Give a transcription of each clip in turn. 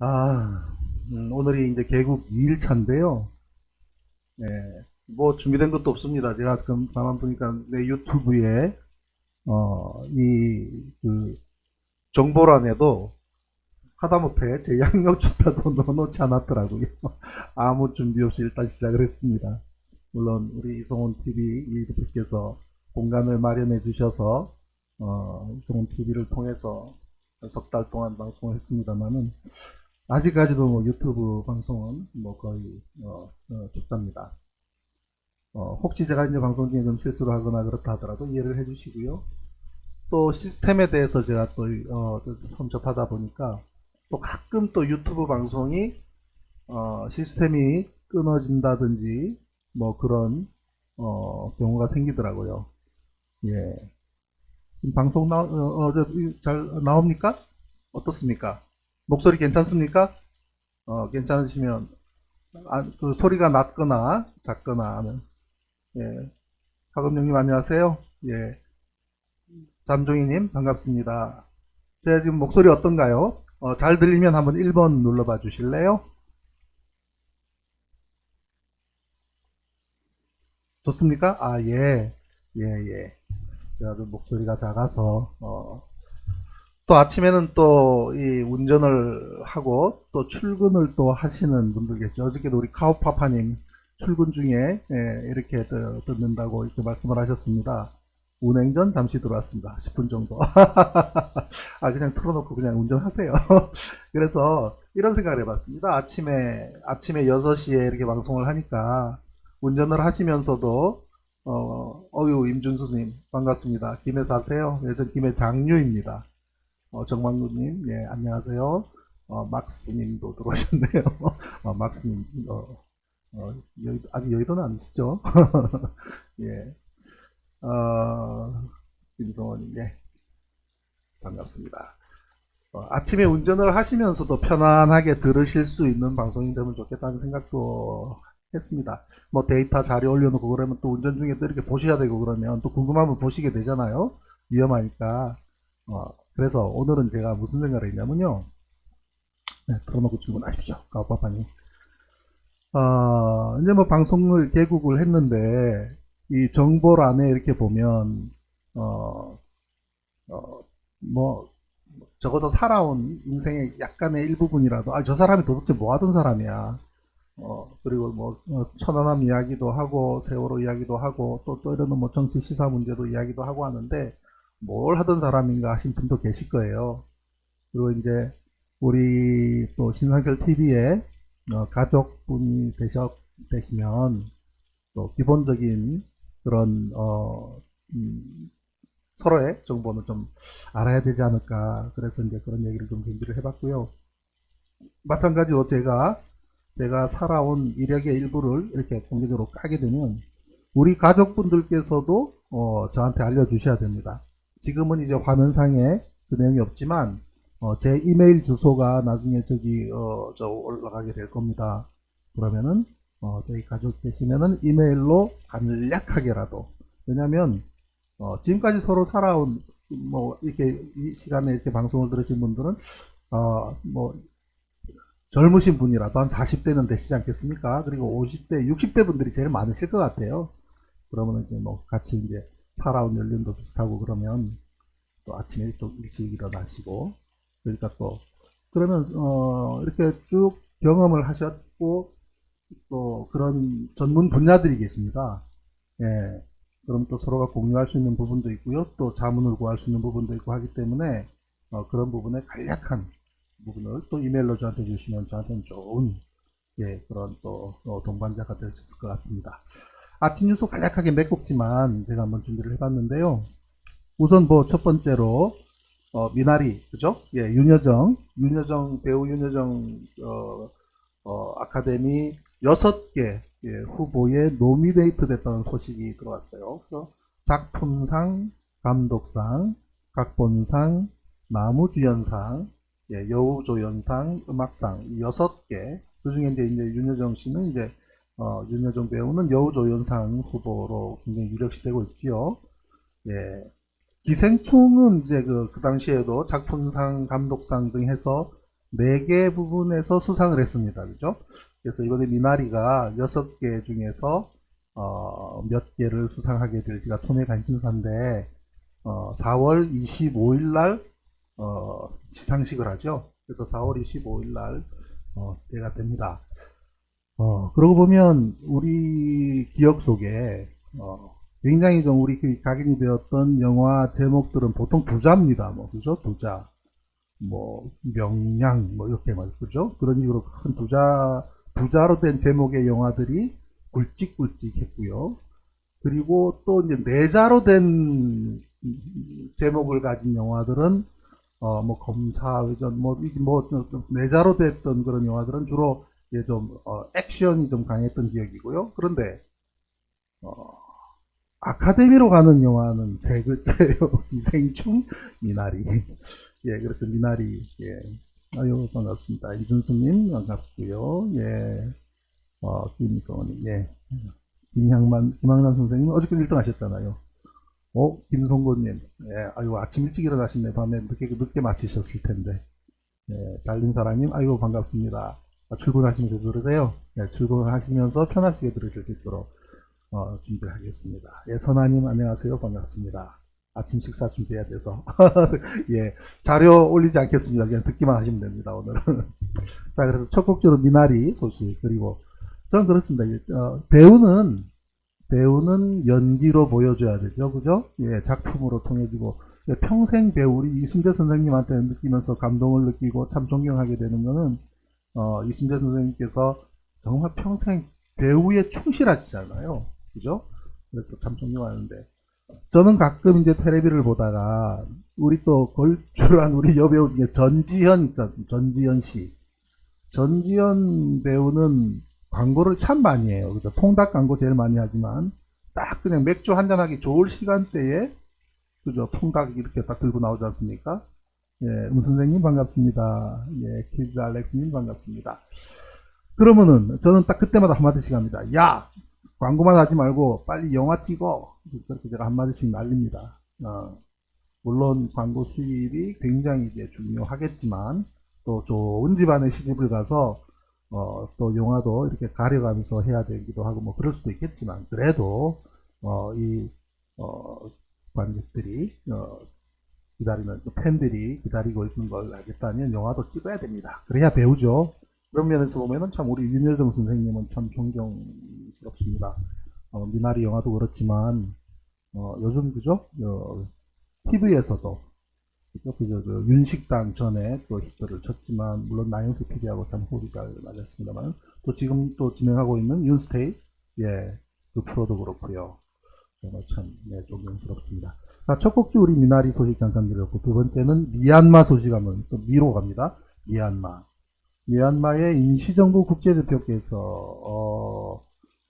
오늘이 이제 개국 2일차인데요. 네, 뭐 준비된 것도 없습니다. 제가 지금 가만 보니까 내 유튜브에, 그, 정보란에도 하다못해 제 양력조차도 넣어놓지 않았더라고요. 아무 준비 없이 일단 시작을 했습니다. 물론 우리 이성훈 TV 리더께서 공간을 마련해 주셔서, 이성훈 TV를 통해서 석 달 동안 방송을 했습니다만은, 아직까지도 뭐 유튜브 방송은 뭐 거의 초짜입니다. 혹시 제가 이제 방송 중에 좀 실수를 하거나 그렇다 하더라도 이해를 해주시고요. 또 시스템에 대해서 제가 또 처음 접하다 보니까 또 가끔 또 유튜브 방송이 시스템이 끊어진다든지 뭐 그런 경우가 생기더라고요. 예. 지금 방송 잘 나옵니까? 어떻습니까? 목소리 괜찮습니까? 괜찮으시면 그 소리가 낮거나 작거나 하는. 예. 하금영님 안녕하세요. 예. 잠종이님 반갑습니다. 제가 지금 목소리 어떤가요? 잘 들리면 한번 1번 눌러봐 주실래요? 좋습니까? 예. 예, 예. 제가 좀 목소리가 작아서, 또 아침에는 또 이 운전을 하고 또 출근을 또 하시는 분들 계시죠. 어저께도 우리 카우파파님 출근 중에 이렇게 듣는다고 이렇게 말씀을 하셨습니다. 운행 전 잠시 들어왔습니다. 10분 정도. 그냥 틀어놓고 그냥 운전하세요. 그래서 이런 생각을 해봤습니다. 아침에 6시에 이렇게 방송을 하니까 운전을 하시면서도, 임준수님, 반갑습니다. 김해 사세요? 예전 김해 장류입니다. 정광루님, 예, 안녕하세요. 막스님도 들어오셨네요. 막스님, 아직 여의도는 아니시죠? 예, 김성원님, 예, 반갑습니다. 아침에 운전을 하시면서도 편안하게 들으실 수 있는 방송이 되면 좋겠다는 생각도 했습니다. 뭐 데이터 자료 올려놓고 그러면 또 운전 중에 또 이렇게 보셔야 되고 그러면 또 궁금하면 보시게 되잖아요. 위험하니까. 그래서 오늘은 제가 무슨 생각을 했냐면요. 네, 틀어놓고 출근하십시오. 가오빠빠님. 이제 뭐 방송을 개국을 했는데, 이 정보란에 이렇게 보면, 어, 뭐, 적어도 살아온 인생의 약간의 일부분이라도, 저 사람이 도대체 뭐 하던 사람이야. 그리고 뭐, 천안함 이야기도 하고, 세월호 이야기도 하고, 또 이런 뭐 정치 시사 문제도 이야기도 하고 하는데, 뭘 하던 사람인가 하신 분도 계실 거예요. 그리고 이제, 우리 또 신상철 TV에 가족분이 되시면, 또 기본적인 그런, 서로의 정보는 좀 알아야 되지 않을까. 그래서 이제 그런 얘기를 좀 준비를 해봤고요. 마찬가지로 제가 살아온 이력의 일부를 이렇게 공개적으로 까게 되면 우리 가족분들께서도 저한테 알려주셔야 됩니다. 지금은 이제 화면상에 그 내용이 없지만 제 이메일 주소가 나중에 저 올라가게 될 겁니다. 그러면은 저희 가족 되시면은 이메일로 간략하게라도, 왜냐면 지금까지 서로 살아온 뭐 이렇게 이 시간에 이렇게 방송을 들으신 분들은 뭐 젊으신 분이라도 한 40대는 되시지 않겠습니까? 그리고 50대, 60대 분들이 제일 많으실 것 같아요. 그러면 이제 뭐 같이 이제 살아온 연륜도 비슷하고 그러면 또 아침에 또 일찍 일어나시고, 그러니까 또 그러면 이렇게 쭉 경험을 하셨고 또 그런 전문 분야들이 계십니다. 예. 그럼 또 서로가 공유할 수 있는 부분도 있고요. 또 자문을 구할 수 있는 부분도 있고 하기 때문에 그런 부분에 간략한 부분을 또 이메일로 저한테 주시면 저한테는 좋은, 예, 그런 또 동반자가 될 수 있을 것 같습니다. 아침 뉴스 간략하게 몇 곡지만 제가 한번 준비를 해봤는데요. 우선 뭐 첫 번째로 미나리, 그죠? 예, 배우 윤여정 아카데미 6개, 예, 후보에 노미네이트 됐다는 소식이 들어왔어요. 그래서 작품상, 감독상, 각본상, 나무주연상, 예, 여우조연상, 음악상, 이 6개. 그 중에 이제 윤여정 씨는 윤여정 배우는 여우조연상 후보로 굉장히 유력시 되고 있지요. 예. 기생충은 이제 그 당시에도 작품상, 감독상 등 해서 4개 부분에서 수상을 했습니다. 그죠? 그래서 이번에 미나리가 6개 중에서 몇 개를 수상하게 될지가 초미의 관심사인데 4월 25일 날 시상식을 하죠. 그래서 4월 25일 날 때가 됩니다. 그러고 보면 우리 기억 속에 굉장히 좀 우리 각인이 되었던 영화 제목들은 보통 두자입니다. 뭐 그죠? 두자, 뭐 명량, 뭐 이렇게 말 그죠? 그런 식으로 큰 두자로 된 제목의 영화들이 굵직굵직했고요. 그리고 또 이제 네자로 된 제목을 가진 영화들은 뭐 검사회전 뭐 네자로 됐던 그런 영화들은 주로 좀 액션이 좀 강했던 기억이고요. 그런데 아카데미로 가는 영화는 세 글자예요. 기생충 미나리. 예, 그래서 미나리. 예, 아유 반갑습니다. 이준수님 반갑고요. 예, 김성원님, 예, 김학란 선생님 어저께 1등 하셨잖아요. 김성곤님, 예, 아유 아침 일찍 일어나셨네. 밤에 늦게 마치셨을 텐데. 예, 달림사랑님, 아이고 반갑습니다. 출근하시면서 들으세요. 예, 출근하시면서 편하시게 들으실 수 있도록 준비를 하겠습니다. 예, 선아님 안녕하세요. 반갑습니다. 아침 식사 준비해야 돼서 예, 자료 올리지 않겠습니다. 그냥 듣기만 하시면 됩니다. 오늘은 자, 그래서 첫 곡지로 미나리 소식. 그리고 저는 그렇습니다. 배우는 연기로 보여줘야 되죠. 그죠? 예, 작품으로 통해지고 평생 배우 우리 이순재 선생님한테 느끼면서 감동을 느끼고 참 존경하게 되는 거는 이순재 선생님께서 정말 평생 배우에 충실하시잖아요. 그죠? 그래서 참 존경하는데 저는 가끔 이제 텔레비를 보다가 우리 또 걸출한 우리 여배우 중에 전지현 있지 않습니까? 전지현 씨. 전지현 배우는 광고를 참 많이 해요. 그죠? 통닭 광고 제일 많이 하지만 딱 그냥 맥주 한잔하기 좋을 시간대에 그죠? 통닭 이렇게 딱 들고 나오지 않습니까? 예, 선생님 반갑습니다. 예, 키즈 알렉스님 반갑습니다. 그러면은 저는 딱 그때마다 한마디씩 합니다. 야! 광고만 하지 말고 빨리 영화 찍어! 그렇게 제가 한마디씩 날립니다. 물론 광고 수입이 굉장히 이제 중요하겠지만 또 좋은 집안에 시집을 가서 또 영화도 이렇게 가려가면서 해야 되기도 하고 뭐 그럴 수도 있겠지만 그래도 이 관객들이 기다리는 팬들이 기다리고 있는 걸 알겠다면 영화도 찍어야 됩니다. 그래야 배우죠. 그런 면에서 보면은 참 우리 윤여정 선생님은 참 존경스럽습니다. 미나리 영화도 그렇지만 요즘 그죠? TV에서도 그죠? 그 윤식당 전에 또 히트를 쳤지만 물론 나영석 PD하고 참 호흡이 잘 맞았습니다만 또 지금 또 진행하고 있는 윤스테이 예, 그 프로도 그렇고요. 정말 참 존경스럽습니다. 자, 첫 곡지 우리 미나리 소식 잠깐 드렸고 두 번째는 미얀마 소식 한번 또 미로 갑니다. 미얀마의 임시정부 국제대표께서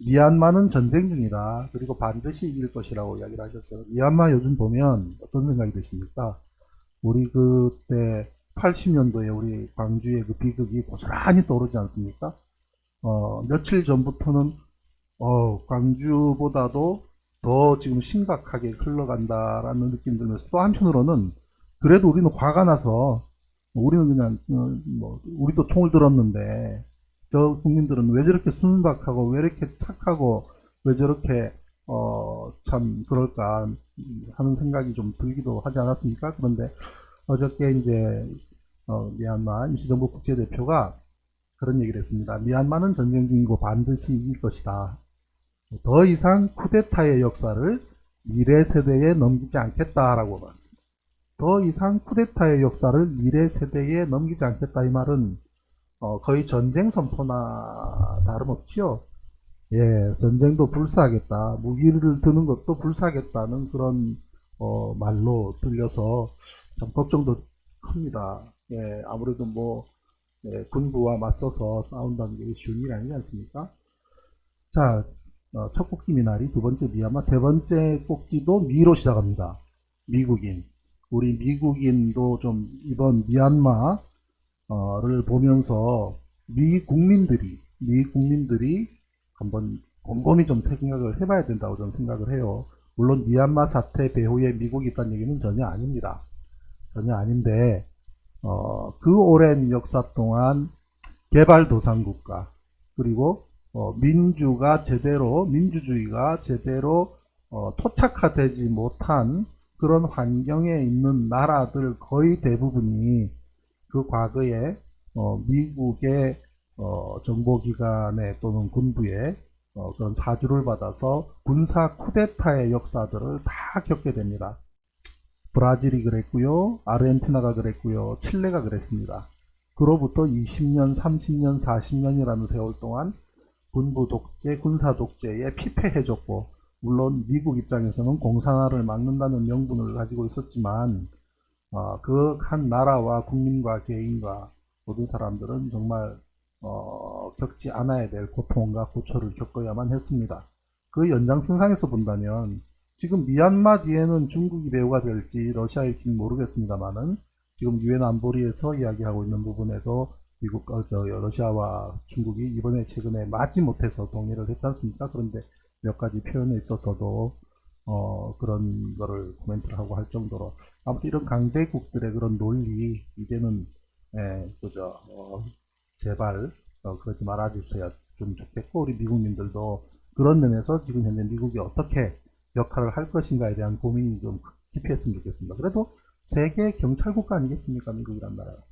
미얀마는 전쟁 중이다. 그리고 반드시 이길 것이라고 이야기를 하셨어요. 미얀마 요즘 보면 어떤 생각이 드십니까? 우리 그때 80년도에 우리 광주의 그 비극이 고스란히 떠오르지 않습니까? 며칠 전부터는 광주보다도 더 지금 심각하게 흘러간다라는 느낌 들면서 또 한편으로는 그래도 우리는 화가 나서 우리는 그냥 우리도 총을 들었는데 저 국민들은 왜 저렇게 순박하고 왜 이렇게 착하고 왜 저렇게 참 그럴까 하는 생각이 좀 들기도 하지 않았습니까? 그런데 어저께 이제 미얀마 임시정부 국제대표가 그런 얘기를 했습니다. 미얀마는 전쟁 중이고 반드시 이길 것이다. 더 이상 쿠데타의 역사를 미래 세대에 넘기지 않겠다라고 말했습니다. 더 이상 쿠데타의 역사를 미래 세대에 넘기지 않겠다 이 말은 거의 전쟁 선포나 다름없지요. 예, 전쟁도 불사하겠다. 무기를 드는 것도 불사하겠다는 그런 말로 들려서 참 걱정도 큽니다. 예, 아무래도 군부와 맞서서 싸운다는 게 쉬운 일이 아니지 않습니까? 자, 첫 꼭지 미나리, 두 번째 미얀마, 세 번째 꼭지도 미로 시작합니다. 미국인. 우리 미국인도 좀 이번 미얀마를 보면서 미 국민들이 한번 곰곰이 좀 생각을 해봐야 된다고 저는 생각을 해요. 물론 미얀마 사태 배후에 미국이 있다는 얘기는 전혀 아닙니다. 전혀 아닌데 그 오랜 역사 동안 개발도상국가, 그리고 민주주의가 제대로 토착화되지 못한 그런 환경에 있는 나라들 거의 대부분이 그 과거에 미국의 정보기관에 또는 군부에 그런 사주를 받아서 군사 쿠데타의 역사들을 다 겪게 됩니다. 브라질이 그랬고요, 아르헨티나가 그랬고요, 칠레가 그랬습니다. 그로부터 20년, 30년, 40년이라는 세월 동안 군부 독재, 군사 독재에 피폐해졌고, 물론 미국 입장에서는 공산화를 막는다는 명분을 가지고 있었지만 그 한 나라와 국민과 개인과 모든 사람들은 정말 겪지 않아야 될 고통과 고초를 겪어야만 했습니다. 그 연장선상에서 본다면 지금 미얀마 뒤에는 중국이 배후가 될지 러시아일지는 모르겠습니다만은 지금 유엔 안보리에서 이야기하고 있는 부분에도 러시아와 중국이 이번에 최근에 마지못해서 동의를 했지 않습니까? 그런데 몇 가지 표현에 있어서도 그런 거를 코멘트를 하고 할 정도로 아무튼 이런 강대국들의 그런 논리 이제는 그저 제발 그러지 말아주셔야 좀 좋겠고, 우리 미국민들도 그런 면에서 지금 현재 미국이 어떻게 역할을 할 것인가에 대한 고민이 좀 깊이 했으면 좋겠습니다. 그래도 세계 경찰국가 아니겠습니까, 미국이란 나라가.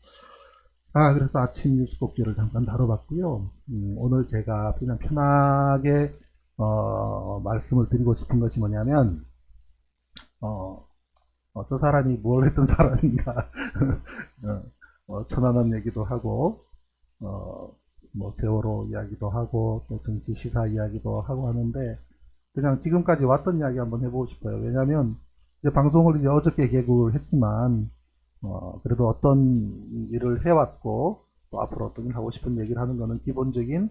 그래서 아침 뉴스 꼭지를 잠깐 다뤄봤고요. 오늘 제가 그냥 편하게 말씀을 드리고 싶은 것이 뭐냐면, 저 사람이 뭘 했던 사람인가, 천안함 얘기도 하고, 뭐 세월호 이야기도 하고, 또 정치 시사 이야기도 하고 하는데, 그냥 지금까지 왔던 이야기 한번 해보고 싶어요. 왜냐면, 이제 방송을 이제 어저께 개국을 했지만, 그래도 어떤 일을 해왔고, 또 앞으로 어떤 일 하고 싶은 얘기를 하는 거는 기본적인,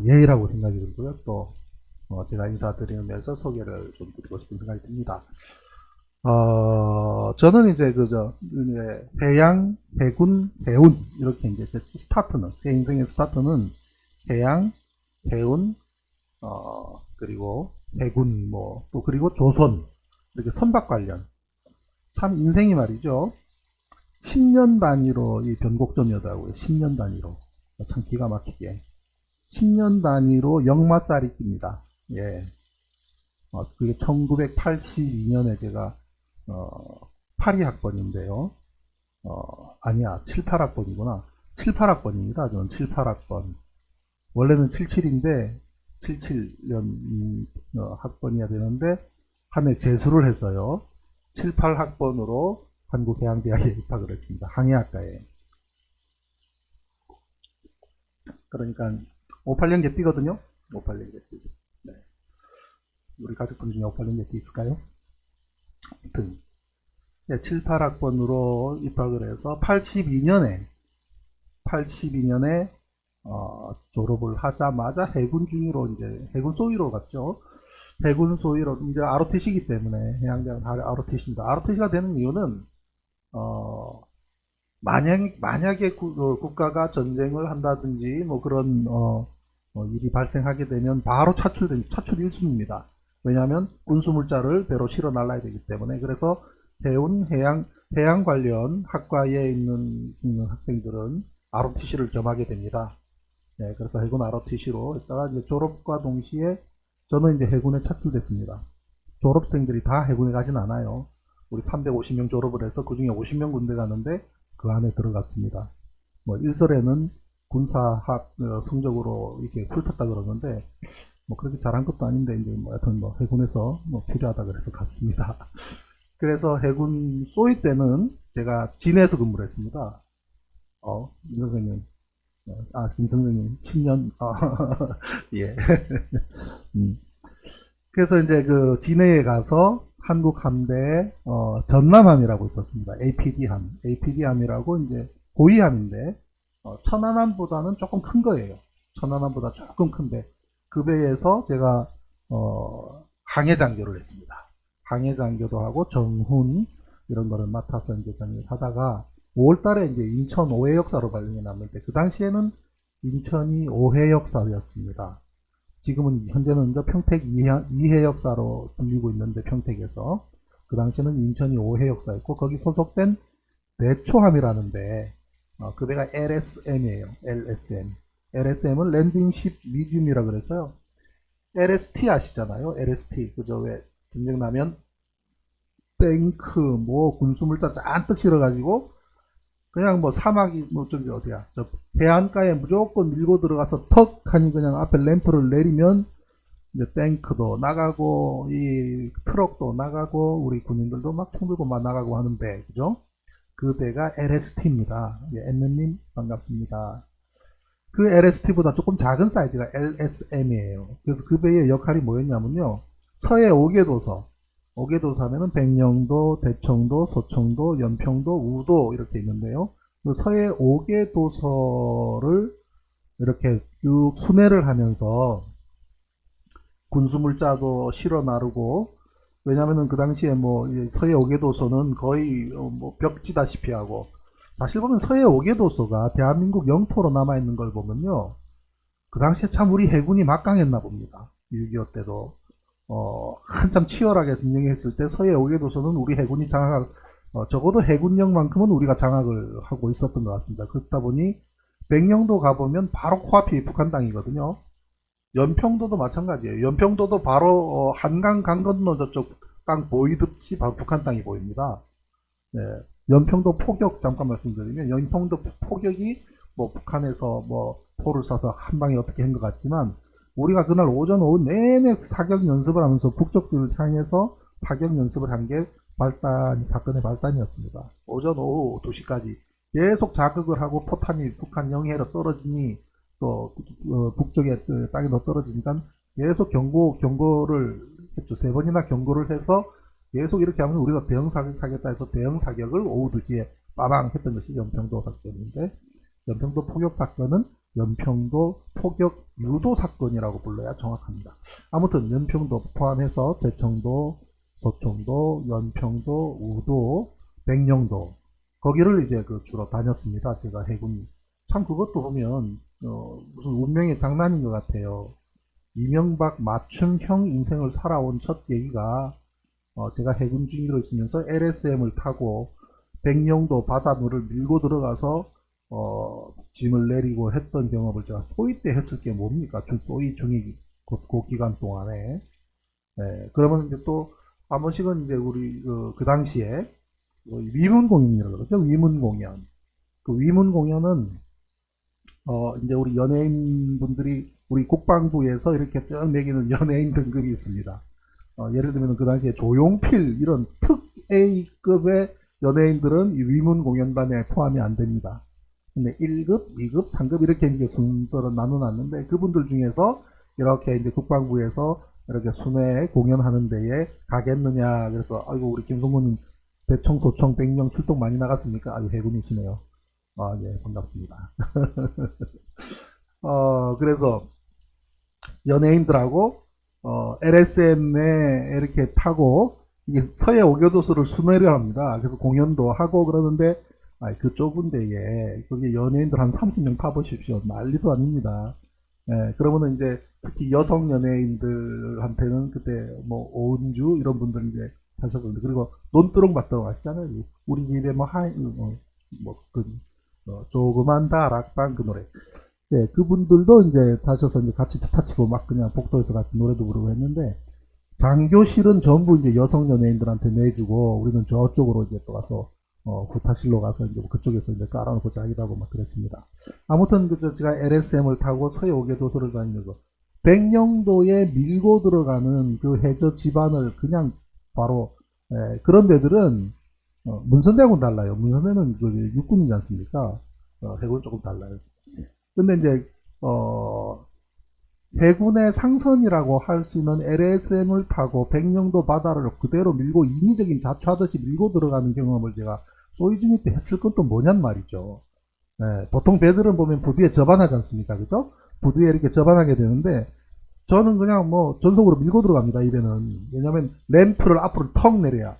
예의라고 생각이 들고요. 또, 제가 인사드리면서 소개를 좀 드리고 싶은 생각이 듭니다. 저는 이제 해양, 해군, 해운, 이렇게 이제 제 인생의 스타트는 해양, 해운, 그리고 해군, 또 그리고 조선, 이렇게 선박 관련. 참 인생이 말이죠. 10년 단위로 이 변곡점이더라고요. 10년 단위로. 참 기가 막히게. 10년 단위로 역마살이 낍니다. 예. 그게 1982년에 제가, 82학번인데요. 아니야, 7, 8학번이구나. 7, 8학번입니다. 저는 7, 8학번. 원래는 77인데, 77년 학번이어야 되는데, 한 해 재수를 해서요. 7, 8학번으로 한국해양대학에 입학을 했습니다. 항해학과에. 그러니까, 58년 개띠거든요. 58년 개띠. 네. 우리 가족분 중에 58년 개띠 있을까요? 아무튼, 7, 8학번으로 입학을 해서 82년에 졸업을 하자마자 해군 중위로 이제 해군 소위로 갔죠. 해군 소위로 이제 ROTC이기 때문에 해양대학은 ROTC입니다. ROTC가 되는 이유는 만약에 국가가 전쟁을 한다든지 뭐 그런 일이 발생하게 되면 바로 차출 1순위입니다. 왜냐하면 군수물자를 배로 실어 날라야 되기 때문에. 그래서 해운, 해양 관련 학과에 있는 학생들은 ROTC를 겸하게 됩니다. 네, 그래서 해군 ROTC로 했다가 이제 졸업과 동시에 저는 이제 해군에 차출됐습니다. 졸업생들이 다 해군에 가진 않아요. 우리 350명 졸업을 해서 그 중에 50명 군대 가는데 그 안에 들어갔습니다. 뭐 일설에는 군사학 성적으로 이렇게 훑었다 그러는데 뭐 그렇게 잘한 것도 아닌데 이제 뭐 하여튼 뭐 해군에서 뭐 필요하다 그래서 갔습니다. 그래서 해군 소위 때는 제가 진해에서 근무를 했습니다. 김 선생님. 김 선생님, 10년, 예. 그래서 이제 그 진해에 가서 한국 함대에, 전남함이라고 있었습니다. APD함이라고 이제 고위함인데, 천안함보다는 조금 큰 거예요. 천안함보다 조금 큰데, 그 배에서 제가, 항해장교를 했습니다. 항해장교도 하고, 정훈, 이런 거를 맡아서 이제 전을 하다가, 5월달에 이제 인천 5회 역사로 발령이 났는데 그 당시에는 인천이 5회 역사였습니다. 지금은 현재는 평택 2회 역사로 불리고 있는데 평택에서 그 당시에는 인천이 5회 역사였고 거기 소속된 대초함이라는 그 배가 LSM이에요. LSM. LSM은 랜딩십 미디움이라 그래서요. LST 아시잖아요. LST. 그죠? 왜 전쟁 나면 탱크, 뭐 군수물자 잔뜩 실어가지고 그냥 뭐 사막이 뭐 저기 어디야? 저 해안가에 무조건 밀고 들어가서 턱 하니 그냥 앞에 램프를 내리면 이제 탱크도 나가고 이 트럭도 나가고 우리 군인들도 막 총 들고 막 나가고 하는 배, 그죠? 그 배가 LST입니다. 예, 엠면님 반갑습니다. 그 LST보다 조금 작은 사이즈가 LSM이에요. 그래서 그 배의 역할이 뭐였냐면요. 서해 5개 도서 하면은 백령도, 대청도, 소청도, 연평도, 우도 이렇게 있는데요. 그 서해 5개 도서를 이렇게 쭉 순회를 하면서 군수물자도 실어 나르고, 왜냐면은 그 당시에 뭐 서해 5개 도서는 거의 뭐 벽지다시피 하고, 사실 보면 서해 5개 도서가 대한민국 영토로 남아있는 걸 보면요. 그 당시에 참 우리 해군이 막강했나 봅니다. 6.25 때도. 한참 치열하게 전쟁했을 때 서해 5개 도서는 우리 해군이 적어도 해군력만큼은 우리가 장악을 하고 있었던 것 같습니다. 그렇다 보니 백령도 가보면 바로 코앞이 북한 땅이거든요. 연평도도 마찬가지예요. 연평도도 바로 한강 강 건너 저쪽 땅 보이듯이 바로 북한 땅이 보입니다. 네. 연평도 포격 잠깐 말씀드리면 연평도 포격이 뭐 북한에서 뭐 포를 쏴서 한 방에 어떻게 한 것 같지만 우리가 그날 오전 오후 내내 사격 연습을 하면서 북쪽을 향해서 사격 연습을 한 게 사건의 발단이었습니다. 오전 오후 2시까지 계속 자극을 하고 포탄이 북한 영해로 떨어지니 또 북쪽에 땅이 더 떨어지니까 계속 경고를 했죠. 3번이나 경고를 해서 계속 이렇게 하면 우리가 대형 사격하겠다 해서 대형 사격을 오후 2시에 빠방 했던 것이 연평도 사건인데, 연평도 포격 사건은 연평도 포격 유도 사건이라고 불러야 정확합니다. 아무튼 연평도 포함해서 대청도, 소청도, 연평도, 우도, 백령도 거기를 이제 주로 다녔습니다. 제가 해군이. 참 그것도 보면 무슨 운명의 장난인 것 같아요. 이명박 맞춤형 인생을 살아온 첫 계기가 제가 해군 중위로 있으면서 LSM을 타고 백령도 바닷물을 밀고 들어가서 짐을 내리고 했던 경험을 제가 소위 때 했을 게 뭡니까? 소위 중위 그 기간 동안에. 네, 그러면 이제 또 한 번씩은 이제 우리 그 당시에 위문 공연이라고 그러죠. 위문 공연. 그 위문 공연은 이제 우리 연예인분들이 우리 국방부에서 이렇게 쭉 매기는 연예인 등급이 있습니다. 예를 들면 그 당시에 조용필 이런 특 A급의 연예인들은 이 위문 공연단에 포함이 안 됩니다. 근데 1급, 2급, 3급 이렇게 이제 순서로 나눠놨는데 그분들 중에서 이렇게 이제 국방부에서 이렇게 순회 공연하는 데에 가겠느냐. 그래서 아이고 우리 김성모님 대청, 소청, 백령 출동 많이 나갔습니까? 아유 해군이시네요. 아, 예, 반갑습니다. 그래서 연예인들하고 LSM에 이렇게 타고 이게 서해 5개 도서를 순회를 합니다. 그래서 공연도 하고 그러는데 그 좁은 데에 거기 연예인들 한 30명 타보십시오. 난리도 아닙니다. 예, 그러면은 이제 특히 여성 연예인들한테는 그때 뭐 오은주 이런 분들 이제 하셨었는데, 그리고 논두렁 받도록 아시잖아요. 우리 집에 뭐 조그만 다락방 그 노래. 예, 그분들도 이제 타셔서 이제 같이 기타 치고 막 그냥 복도에서 같이 노래도 부르고 했는데, 장교실은 전부 이제 여성 연예인들한테 내주고 우리는 저쪽으로 이제 또 가서 구타실로 가서 이제 그쪽에서 이제 깔아놓고 자기도 하고 막 그랬습니다. 아무튼 제가 LSM을 타고 서해 5개 도서를 다니면서 백령도에 밀고 들어가는 그 해저 지반을 그냥 바로 그런 배들은 문선대하고는 달라요. 문선대는 그 육군이지 않습니까? 해군 조금 달라요. 근데 이제 해군의 상선이라고 할 수 있는 LSM을 타고 백령도 바다를 그대로 밀고 인위적인 자초하듯이 밀고 들어가는 경험을 제가 소위중위 때 했을 건 또 뭐냔 말이죠. 보통 배들은 보면 부두에 접안하지 않습니까? 그죠? 부두에 이렇게 접안하게 되는데 저는 그냥 뭐 전속으로 밀고 들어갑니다. 이 배는. 왜냐면 램프를 앞으로 턱 내려야.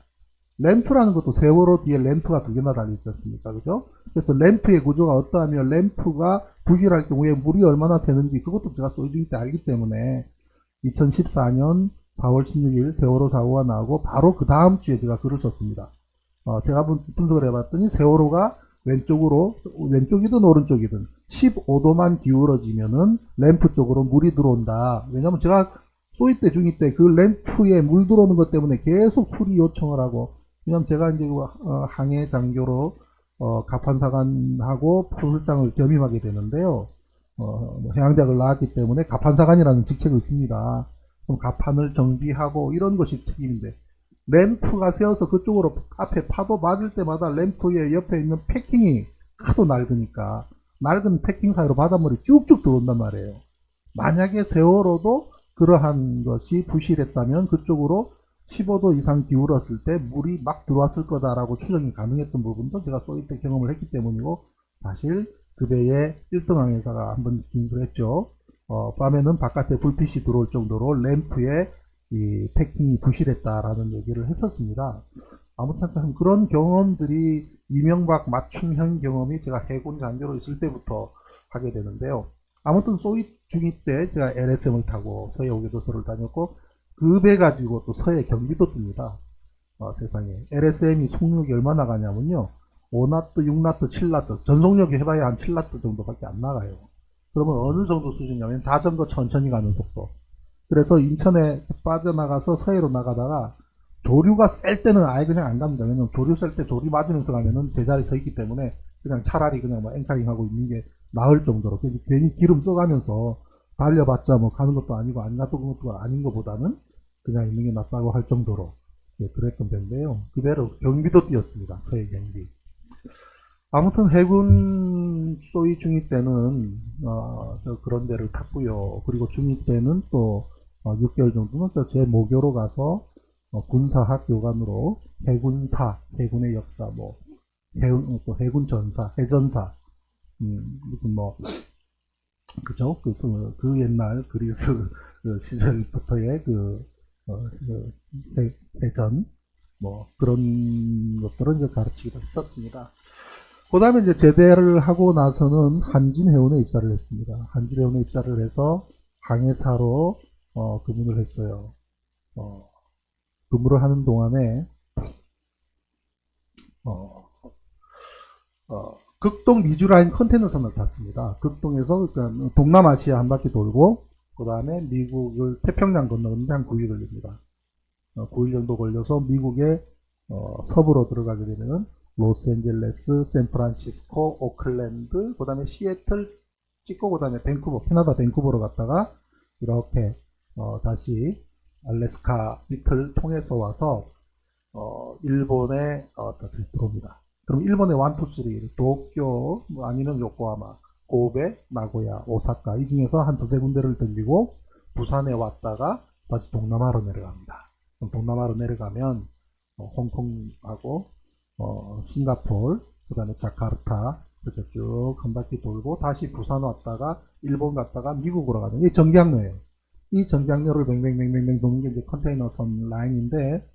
램프라는 것도 세월호 뒤에 램프가 2개나 달려있지 않습니까? 그죠? 그래서 램프의 구조가 어떠하면 램프가 부실할 경우에 물이 얼마나 새는지 그것도 제가 소위중위 때 알기 때문에 2014년 4월 16일 세월호 사고가 나고 바로 그 다음 주에 제가 글을 썼습니다. 제가 분석을 해봤더니 세월호가 왼쪽이든 오른쪽이든 15도만 기울어지면은 램프 쪽으로 물이 들어온다. 왜냐면 제가 소위 때 중위 때 그 램프에 물 들어오는 것 때문에 계속 수리 요청을 하고, 왜냐면 제가 이제 항해 장교로 갑판사관하고 포술장을 겸임하게 되는데요. 해양대학을 나왔기 때문에 갑판사관이라는 직책을 줍니다. 그럼 갑판을 정비하고 이런 것이 책임인데, 램프가 세워서 그쪽으로 앞에 파도 맞을 때마다 램프의 옆에 있는 패킹이 하도 낡으니까 낡은 패킹 사이로 바닷물이 쭉쭉 들어온단 말이에요. 만약에 세월호도 그러한 것이 부실했다면 그쪽으로 15도 이상 기울었을 때 물이 막 들어왔을 거다라고 추정이 가능했던 부분도 제가 쏘일 때 경험을 했기 때문이고, 사실 그 배에 1등 항해사가 한번 진술했죠. 밤에는 바깥에 불빛이 들어올 정도로 램프에 이 패킹이 부실했다라는 얘기를 했었습니다. 아무튼 참 그런 경험들이 이명박 맞춤형 경험이 제가 해군 장교로 있을 때부터 하게 되는데요. 아무튼 소위 중위 때 제가 LSM을 타고 서해 오계도서를 다녔고, 그 배 가지고 또 서해 경비도 뜹니다. 세상에. LSM이 속력이 얼마나 가냐면요. 5나트, 6나트, 7나트. 전속력이 해봐야 한 7나트 정도밖에 안 나가요. 그러면 어느 정도 수준이냐면 자전거 천천히 가는 속도. 그래서 인천에 빠져나가서 서해로 나가다가 조류가 셀 때는 아예 그냥 안 갑니다. 왜냐면 조류 셀 때 조류 맞으면서 가면은 제자리 서 있기 때문에 그냥 차라리 그냥 뭐 앵카링 하고 있는 게 나을 정도로, 괜히 기름 써가면서 달려봤자 뭐 가는 것도 아니고 안 놔두는 것도 아닌 것보다는 그냥 있는 게 낫다고 할 정도로, 예, 그랬던 배인데요. 그 배로 경비도 뛰었습니다. 서해 경비. 아무튼 해군 소위 중위 때는 그런 배를 탔고요. 그리고 중위 때는 또 6개월 정도는 제 모교로 가서 군사학 교관으로 해군사, 해군의 역사, 뭐 또 해군 전사, 해전사, 무슨 뭐 그죠? 그 옛날 그리스 시절부터의 해전, 뭐 그런 것들을 이제 가르치기도 했었습니다. 그 다음에 이제 제대를 하고 나서는 한진해운에 입사를 했습니다. 한진해운에 입사를 해서 항해사로 근무를 했어요. 근무를 하는 동안에 극동 미주라인 컨테이너선을 탔습니다. 극동에서 그러니까 동남아시아 한 바퀴 돌고, 그 다음에 미국을 태평양 건너는데 한 9일 걸립니다. 9일 정도 걸려서 미국의 서부로 들어가게 되면 로스앤젤레스, 샌프란시스코, 오클랜드, 그 다음에 시애틀 찍고, 그 다음에 밴쿠버, 캐나다 밴쿠버로 갔다가 이렇게 다시 알래스카 밑을 통해서 와서 일본에 다시 들어옵니다. 그럼 일본의 1, 2, 3, 도쿄, 뭐 아니면 요코하마, 고베, 나고야, 오사카, 이 중에서 한 두세 군데를 들리고 부산에 왔다가 다시 동남아로 내려갑니다. 그럼 동남아로 내려가면 홍콩하고 싱가포르, 그 다음에 자카르타 이렇게 쭉 한 바퀴 돌고 다시 부산 왔다가 일본 갔다가 미국으로 가는 이 전기항로예요. 이 전기항로를 뱅뱅뱅뱅뱅 도는 게 이제 컨테이너선 라인인데,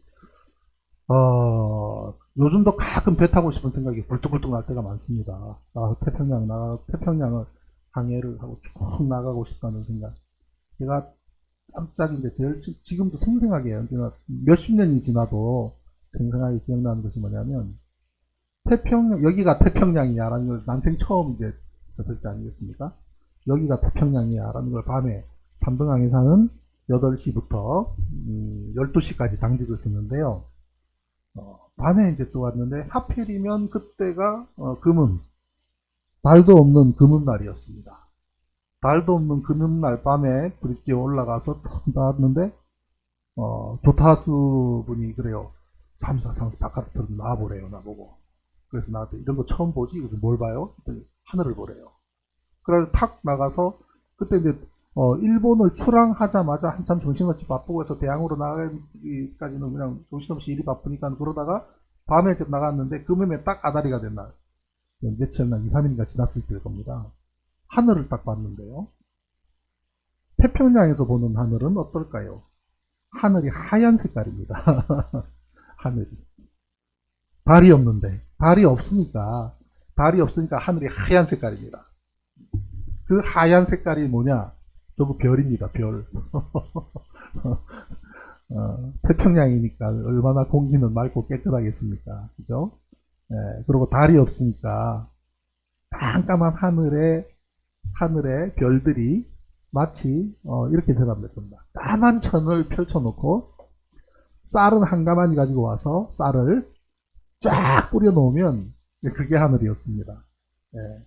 요즘도 가끔 배 타고 싶은 생각이 불뚝불뚝 날 때가 많습니다. 태평양을 항해를 하고 쭉 나가고 싶다는 생각. 제가 깜짝인데 지금도 생생하게 해요. 몇십 년이 지나도 생생하게 기억나는 것이 뭐냐면, 여기가 태평양이야라는 걸 난생 처음 이제 접할 때 아니겠습니까? 여기가 태평양이야라는 걸 밤에 3등 항해사는 8시부터 12시까지 당직을 썼는데요. 밤에 이제 또 왔는데 하필이면 그때가 달도 없는 금음날이었습니다. 달도 없는 금음날 밤에 브릿지에 올라가서 나왔는데 조타수 분이 그래요. 343 바깥으로 나와보래요. 나보고. 그래서 나한테 이런 거 처음 보지? 그래서 뭘 봐요? 하늘을 보래요. 그래서 탁 나가서 그때 이제 일본을 출항하자마자 한참 정신없이 바쁘고 해서 대항으로 나가기까지는 그냥 정신없이 일이 바쁘니까 그러다가 밤에 나갔는데 금음에 딱 아다리가 된 날, 며칠 날 2, 3일인가 지났을 때일 겁니다. 하늘을 딱 봤는데요. 태평양에서 보는 하늘은 어떨까요? 하늘이 하얀 색깔입니다. 하늘이. 달이 없는데, 달이 없으니까 하늘이 하얀 색깔입니다. 그 하얀 색깔이 뭐냐? 저거 별입니다, 별. 태평양이니까 얼마나 공기는 맑고 깨끗하겠습니까? 그죠? 예, 그리고 달이 없으니까 깜깜한 하늘에 별들이 마치 이렇게 대답될 겁니다. 까만 천을 펼쳐놓고 쌀은 한 가마니 가지고 와서 쌀을 쫙 뿌려놓으면 그게 하늘이었습니다. 예,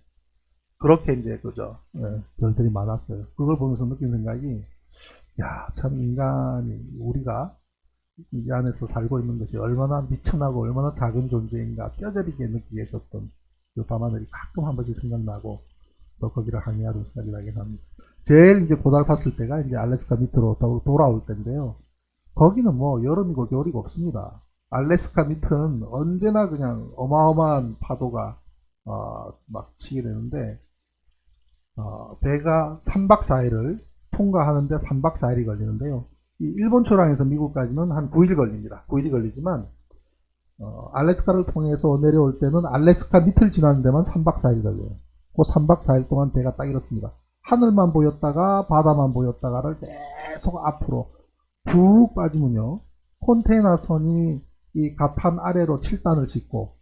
그렇게 이제 그죠? 예, 별들이 많았어요. 그걸 보면서 느낀 생각이 야, 참 인간이 우리가 이 안에서 살고 있는 것이 얼마나 미천하고 얼마나 작은 존재인가 뼈저리게 느끼게 해줬던 그 밤하늘이 가끔 한 번씩 생각나고 또 거기를 항해하던 생각이 나긴 합니다. 제일 이제 고달팠을 때가 이제 알래스카 밑으로 돌아올 때인데요. 거기는 뭐 여름이고 겨울이고 없습니다. 알래스카 밑은 언제나 그냥 어마어마한 파도가 막 치게 되는데 배가 3박 4일을 통과하는데 3박 4일이 걸리는데요. 이 일본 초랑에서 미국까지는 한 9일 걸립니다. 9일이 걸리지만 알래스카를 통해서 내려올 때는 알래스카 밑을 지나는 데만 3박 4일 걸려요. 그 3박 4일 동안 배가 딱 이렇습니다. 하늘만 보였다가 바다만 보였다가를 계속 앞으로 푹 빠지면요. 컨테이너 선이 이 갑판 아래로 7단을 싣고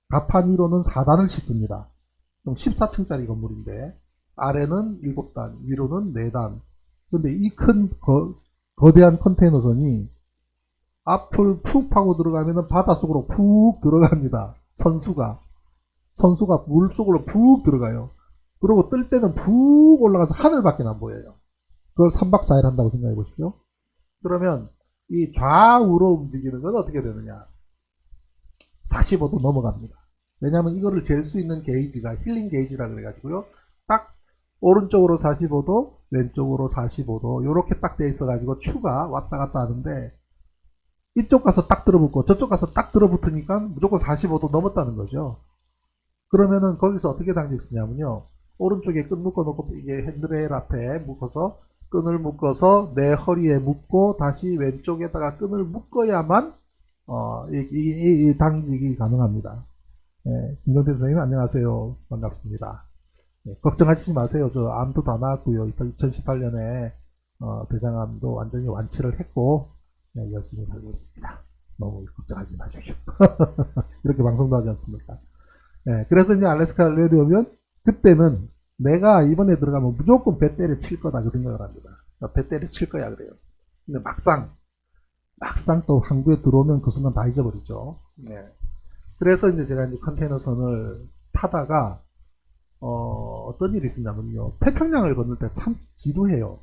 갑판 위로는 4단을 싣습니다. 그럼 14층짜리 건물인데 아래는 7단, 위로는 4단. 근데 이 큰 거대한 컨테이너선이 앞을 푹 파고 들어가면 바닷속으로 푹 들어갑니다. 선수가 물속으로 푹 들어가요. 그리고 뜰 때는 푹 올라가서 하늘밖에 안 보여요. 그걸 3박 4일 한다고 생각해 보십시오. 그러면 이 좌우로 움직이는 건 어떻게 되느냐? 45도 넘어갑니다. 왜냐하면 이거를 잴 수 있는 게이지가 힐링 게이지라 그래가지고요. 딱 오른쪽으로 45도, 왼쪽으로 45도 이렇게 딱 돼 있어가지고 추가 왔다 갔다 하는데 이쪽 가서 딱 들어붙고 저쪽 가서 딱 들어붙으니까 무조건 45도 넘었다는 거죠. 그러면은 거기서 어떻게 당직 쓰냐면요. 오른쪽에 끈 묶어놓고 이게 핸드레일 앞에 묶어서 끈을 묶어서 내 허리에 묶고 다시 왼쪽에다가 끈을 묶어야만 이 당직이 가능합니다. 네, 김경태 선생님 안녕하세요. 반갑습니다. 네, 걱정하시지 마세요. 저 암도 다 나왔고요. 2018년에 대장암도 완전히 완치를 했고 네, 열심히 살고 있습니다. 너무 걱정하지 마십시오. 이렇게 방송도 하지 않습니까? 네, 그래서 이제 알래스카를 내려오면 그때는 내가 이번에 들어가면 무조건 배 때려 칠 거다 그 생각을 합니다. 배 때려 칠 거야 그래요. 근데 막상 또 항구에 들어오면 그 순간 다 잊어버리죠. 네. 그래서 이제 제가 이제 컨테이너선을 타다가 어떤 일이 있었냐면요. 태평양을 건널 때 참 지루해요.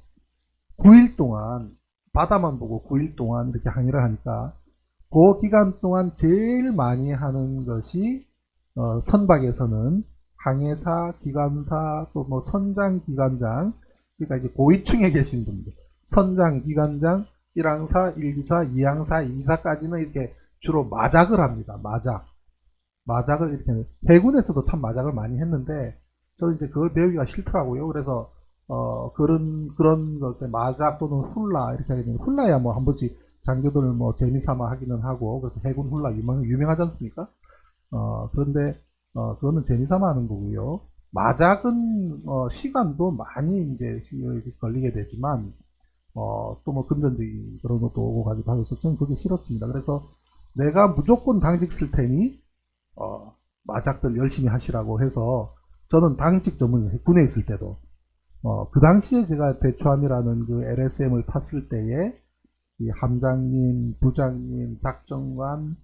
9일 동안 바다만 보고 9일 동안 이렇게 항해를 하니까 그 기간 동안 제일 많이 하는 것이 선박에서는 항해사, 기관사, 또 뭐 선장, 기관장, 그러니까 이제 고위층에 계신 분들, 선장, 기관장, 1항사, 1기사, 2항사, 2기사까지는 이렇게 주로 마작을 합니다. 마작을 이렇게 해군에서도 참 마작을 많이 했는데 저는 이제 그걸 배우기가 싫더라고요. 그래서 그런 것에 마작 또는 훌라 이렇게 하게 되면 훌라야 뭐 한 번씩 장교들 뭐 재미삼아 하기는 하고 그래서 해군 훌라 유명하지 않습니까? 그런데 그거는 재미삼아 하는 거고요. 마작은 시간도 많이 이제 걸리게 되지만 또 뭐 금전적인 그런 것도 오고 가기도 하고서 저는 그게 싫었습니다. 그래서 내가 무조건 당직 쓸 테니 마작들 열심히 하시라고 해서 저는 당직 전문에서 군에 있을 때도 그 당시에 제가 대추함이라는 그 LSM을 탔을 때에 이 함장님, 부장님, 작전관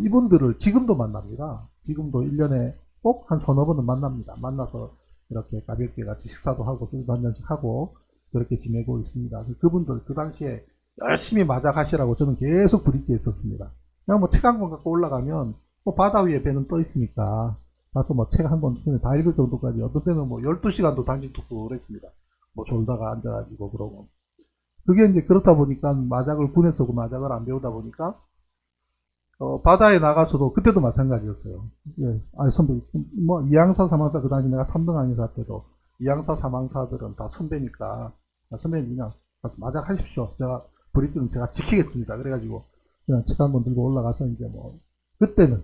이분들을 지금도 만납니다. 지금도 1년에 꼭 한 서너 번은 만납니다. 만나서 이렇게 가볍게 같이 식사도 하고 술도 한 잔씩 하고 그렇게 지내고 있습니다. 그분들 그 당시에 열심히 마작하시라고 저는 계속 브릿지에 있었습니다. 그냥 뭐 책 한 권 갖고 올라가면 뭐 바다 위에 배는 떠 있으니까 가서 뭐 책 한 권 다 읽을 정도까지 어떤 때는 뭐 12시간도 당직 독서를 했습니다. 뭐 졸다가 앉아가지고 그러고 그게 이제 그렇다 보니까 마작을 군에서 그 마작을 안 배우다 보니까 바다에 나가서도 그때도 마찬가지였어요. 예, 아니 선배 뭐 2항사 3항사 그 당시 내가 3등 항해사 때도 2항사 3항사들은 다 선배니까 선배님 그냥 가서 마작 하십시오. 제가 브릿지는 제가 지키겠습니다. 그래가지고 그냥 책 한 권 들고 올라가서 이제 뭐 그때는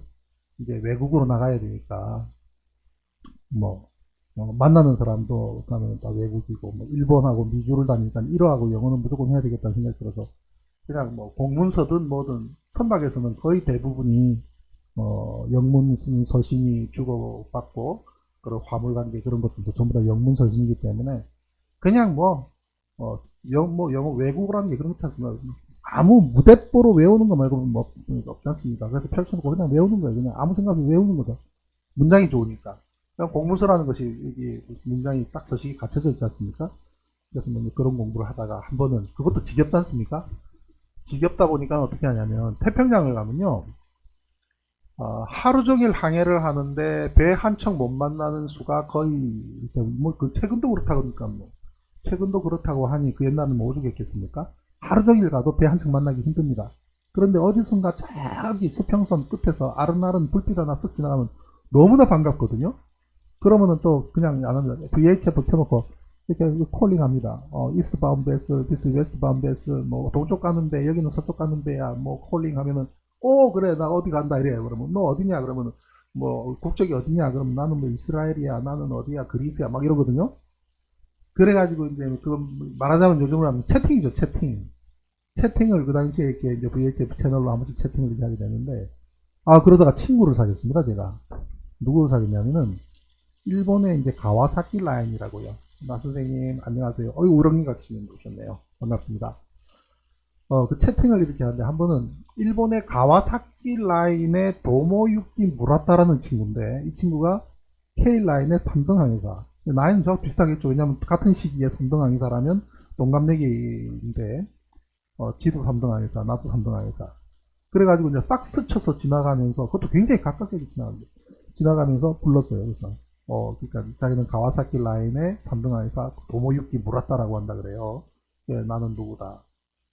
이제 외국으로 나가야 되니까 뭐 만나는 사람도 가면 다 외국이고 뭐 일본하고 미주를 다니니까 일어하고 영어는 무조건 해야 되겠다는 생각이 들어서 그냥 뭐 공문서든 뭐든 선박에서는 거의 대부분이 영문 서신이 주고받고 그런 화물관계 그런 것들도 전부 다 영문 서신이기 때문에 그냥 영어 외국어라는 게 그런 거 않습니까? 아무 무대뽀로 외우는 거 말고는 뭐 없지 않습니까? 그래서 펼쳐놓고 그냥 외우는 거예요. 그냥 아무 생각 없이 외우는 거죠. 문장이 좋으니까. 그냥 공문서라는 것이 이게 문장이 딱 서식이 갖춰져 있지 않습니까? 그래서 뭐 그런 공부를 하다가 한 번은 그것도 지겹지 않습니까? 지겹다 보니까 어떻게 하냐면 태평양을 가면요. 하루 종일 항해를 하는데 배 한 척 못 만나는 수가 거의 그 최근도 그렇다고 그러니까 최근도 그렇다고 하니 그 옛날은 뭐 오죽했겠습니까? 하루 종일 가도 배 한 척 만나기 힘듭니다. 그런데 어디선가 저기 수평선 끝에서 아른아른 불빛 하나 쓱 지나가면 너무나 반갑거든요. 그러면은 또 그냥 안 합니다. VHF 켜놓고 이렇게 콜링합니다. 이스트바운드 베슬, 디스 웨스트바운드 베슬, 뭐 동쪽 가는 배, 여기는 서쪽 가는 배야. 뭐 콜링하면은 그래 나 어디 간다 이래요. 그러면 너 어디냐 그러면은 뭐 국적이 어디냐 그러면 나는 뭐 이스라엘이야, 나는 어디야, 그리스야 막 이러거든요. 그래가지고 이제 그 말하자면 요즘으로 하면 채팅이죠, 채팅. 채팅을 그 당시에 이렇게 이제 VHF 채널로 한 번씩 채팅을 이렇게 하게 되는데 그러다가 친구를 사귀었습니다 제가. 누구를 사귀었냐면은 일본의 이제 가와사키 라인이라고요. 나 선생님 안녕하세요. 우렁이 같이 오셨네요. 반갑습니다. 그 채팅을 이렇게 하는데 한 번은 일본의 가와사키 라인의 도모유키 무라타라는 친구인데 이 친구가 K라인의 3등 항해사. 나이는 저하고 비슷하겠죠. 왜냐면 같은 시기에 3등 항해사라면 동갑내기인데 지도 3등 항해사, 나도 3등 항해사. 그래가지고 이제 싹 스쳐서 지나가면서 그것도 굉장히 가깝게 지나가면서 불렀어요. 그래서 그러니까 자기는 가와사키 라인의 3등 항해사 도모유키 무라타라고 한다 그래요. 나는 누구다.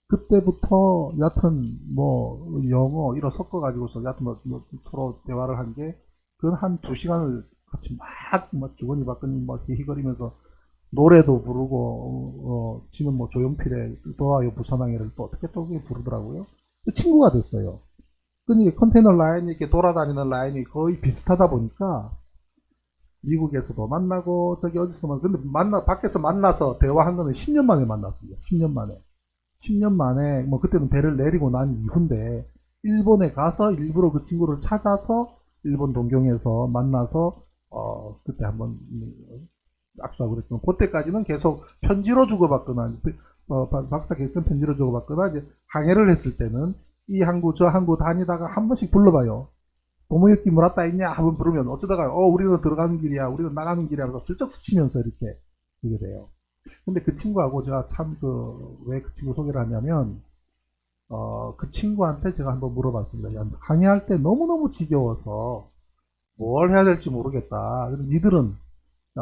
그때부터 여하튼 뭐 영어 이런 섞어가지고서 여하튼 뭐 서로 대화를 한 게 그건 한 2시간을 같이 막 주거니 받거니 막 히히거리면서 노래도 부르고 지금 뭐 조용필의 또와요 부산항해를 또 어떻게 또 부르더라고요. 친구가 됐어요. 근데 컨테이너 라인이 이렇게 돌아다니는 라인이 거의 비슷하다 보니까 미국에서도 만나고 저기 어디서도 근데 밖에서 만나서 대화한 거는 10년 만에 만났습니다. 10년 만에. 10년 만에 뭐 그때는 배를 내리고 난 이후인데 일본에 가서 일부러 그 친구를 찾아서 일본 동경에서 만나서 그때 한번 악수하고 그랬지만 그때까지는 계속 편지로 주고받거나 박사 계획전 편지로 주고받거나 이제 항해를 했을 때는 이 항구 저 항구 다니다가 한 번씩 불러봐요. 도모유키 무라타 있냐 한번 부르면 어쩌다가 우리는 들어가는 길이야 우리는 나가는 길이야 하면서 슬쩍 스치면서 이렇게 하게 돼요. 근데 그 친구하고 제가 참 왜 그 친구 소개를 하냐면 그 친구한테 제가 한번 물어봤습니다. 야, 강의할 때 너무너무 지겨워서 뭘 해야 될지 모르겠다. 니들은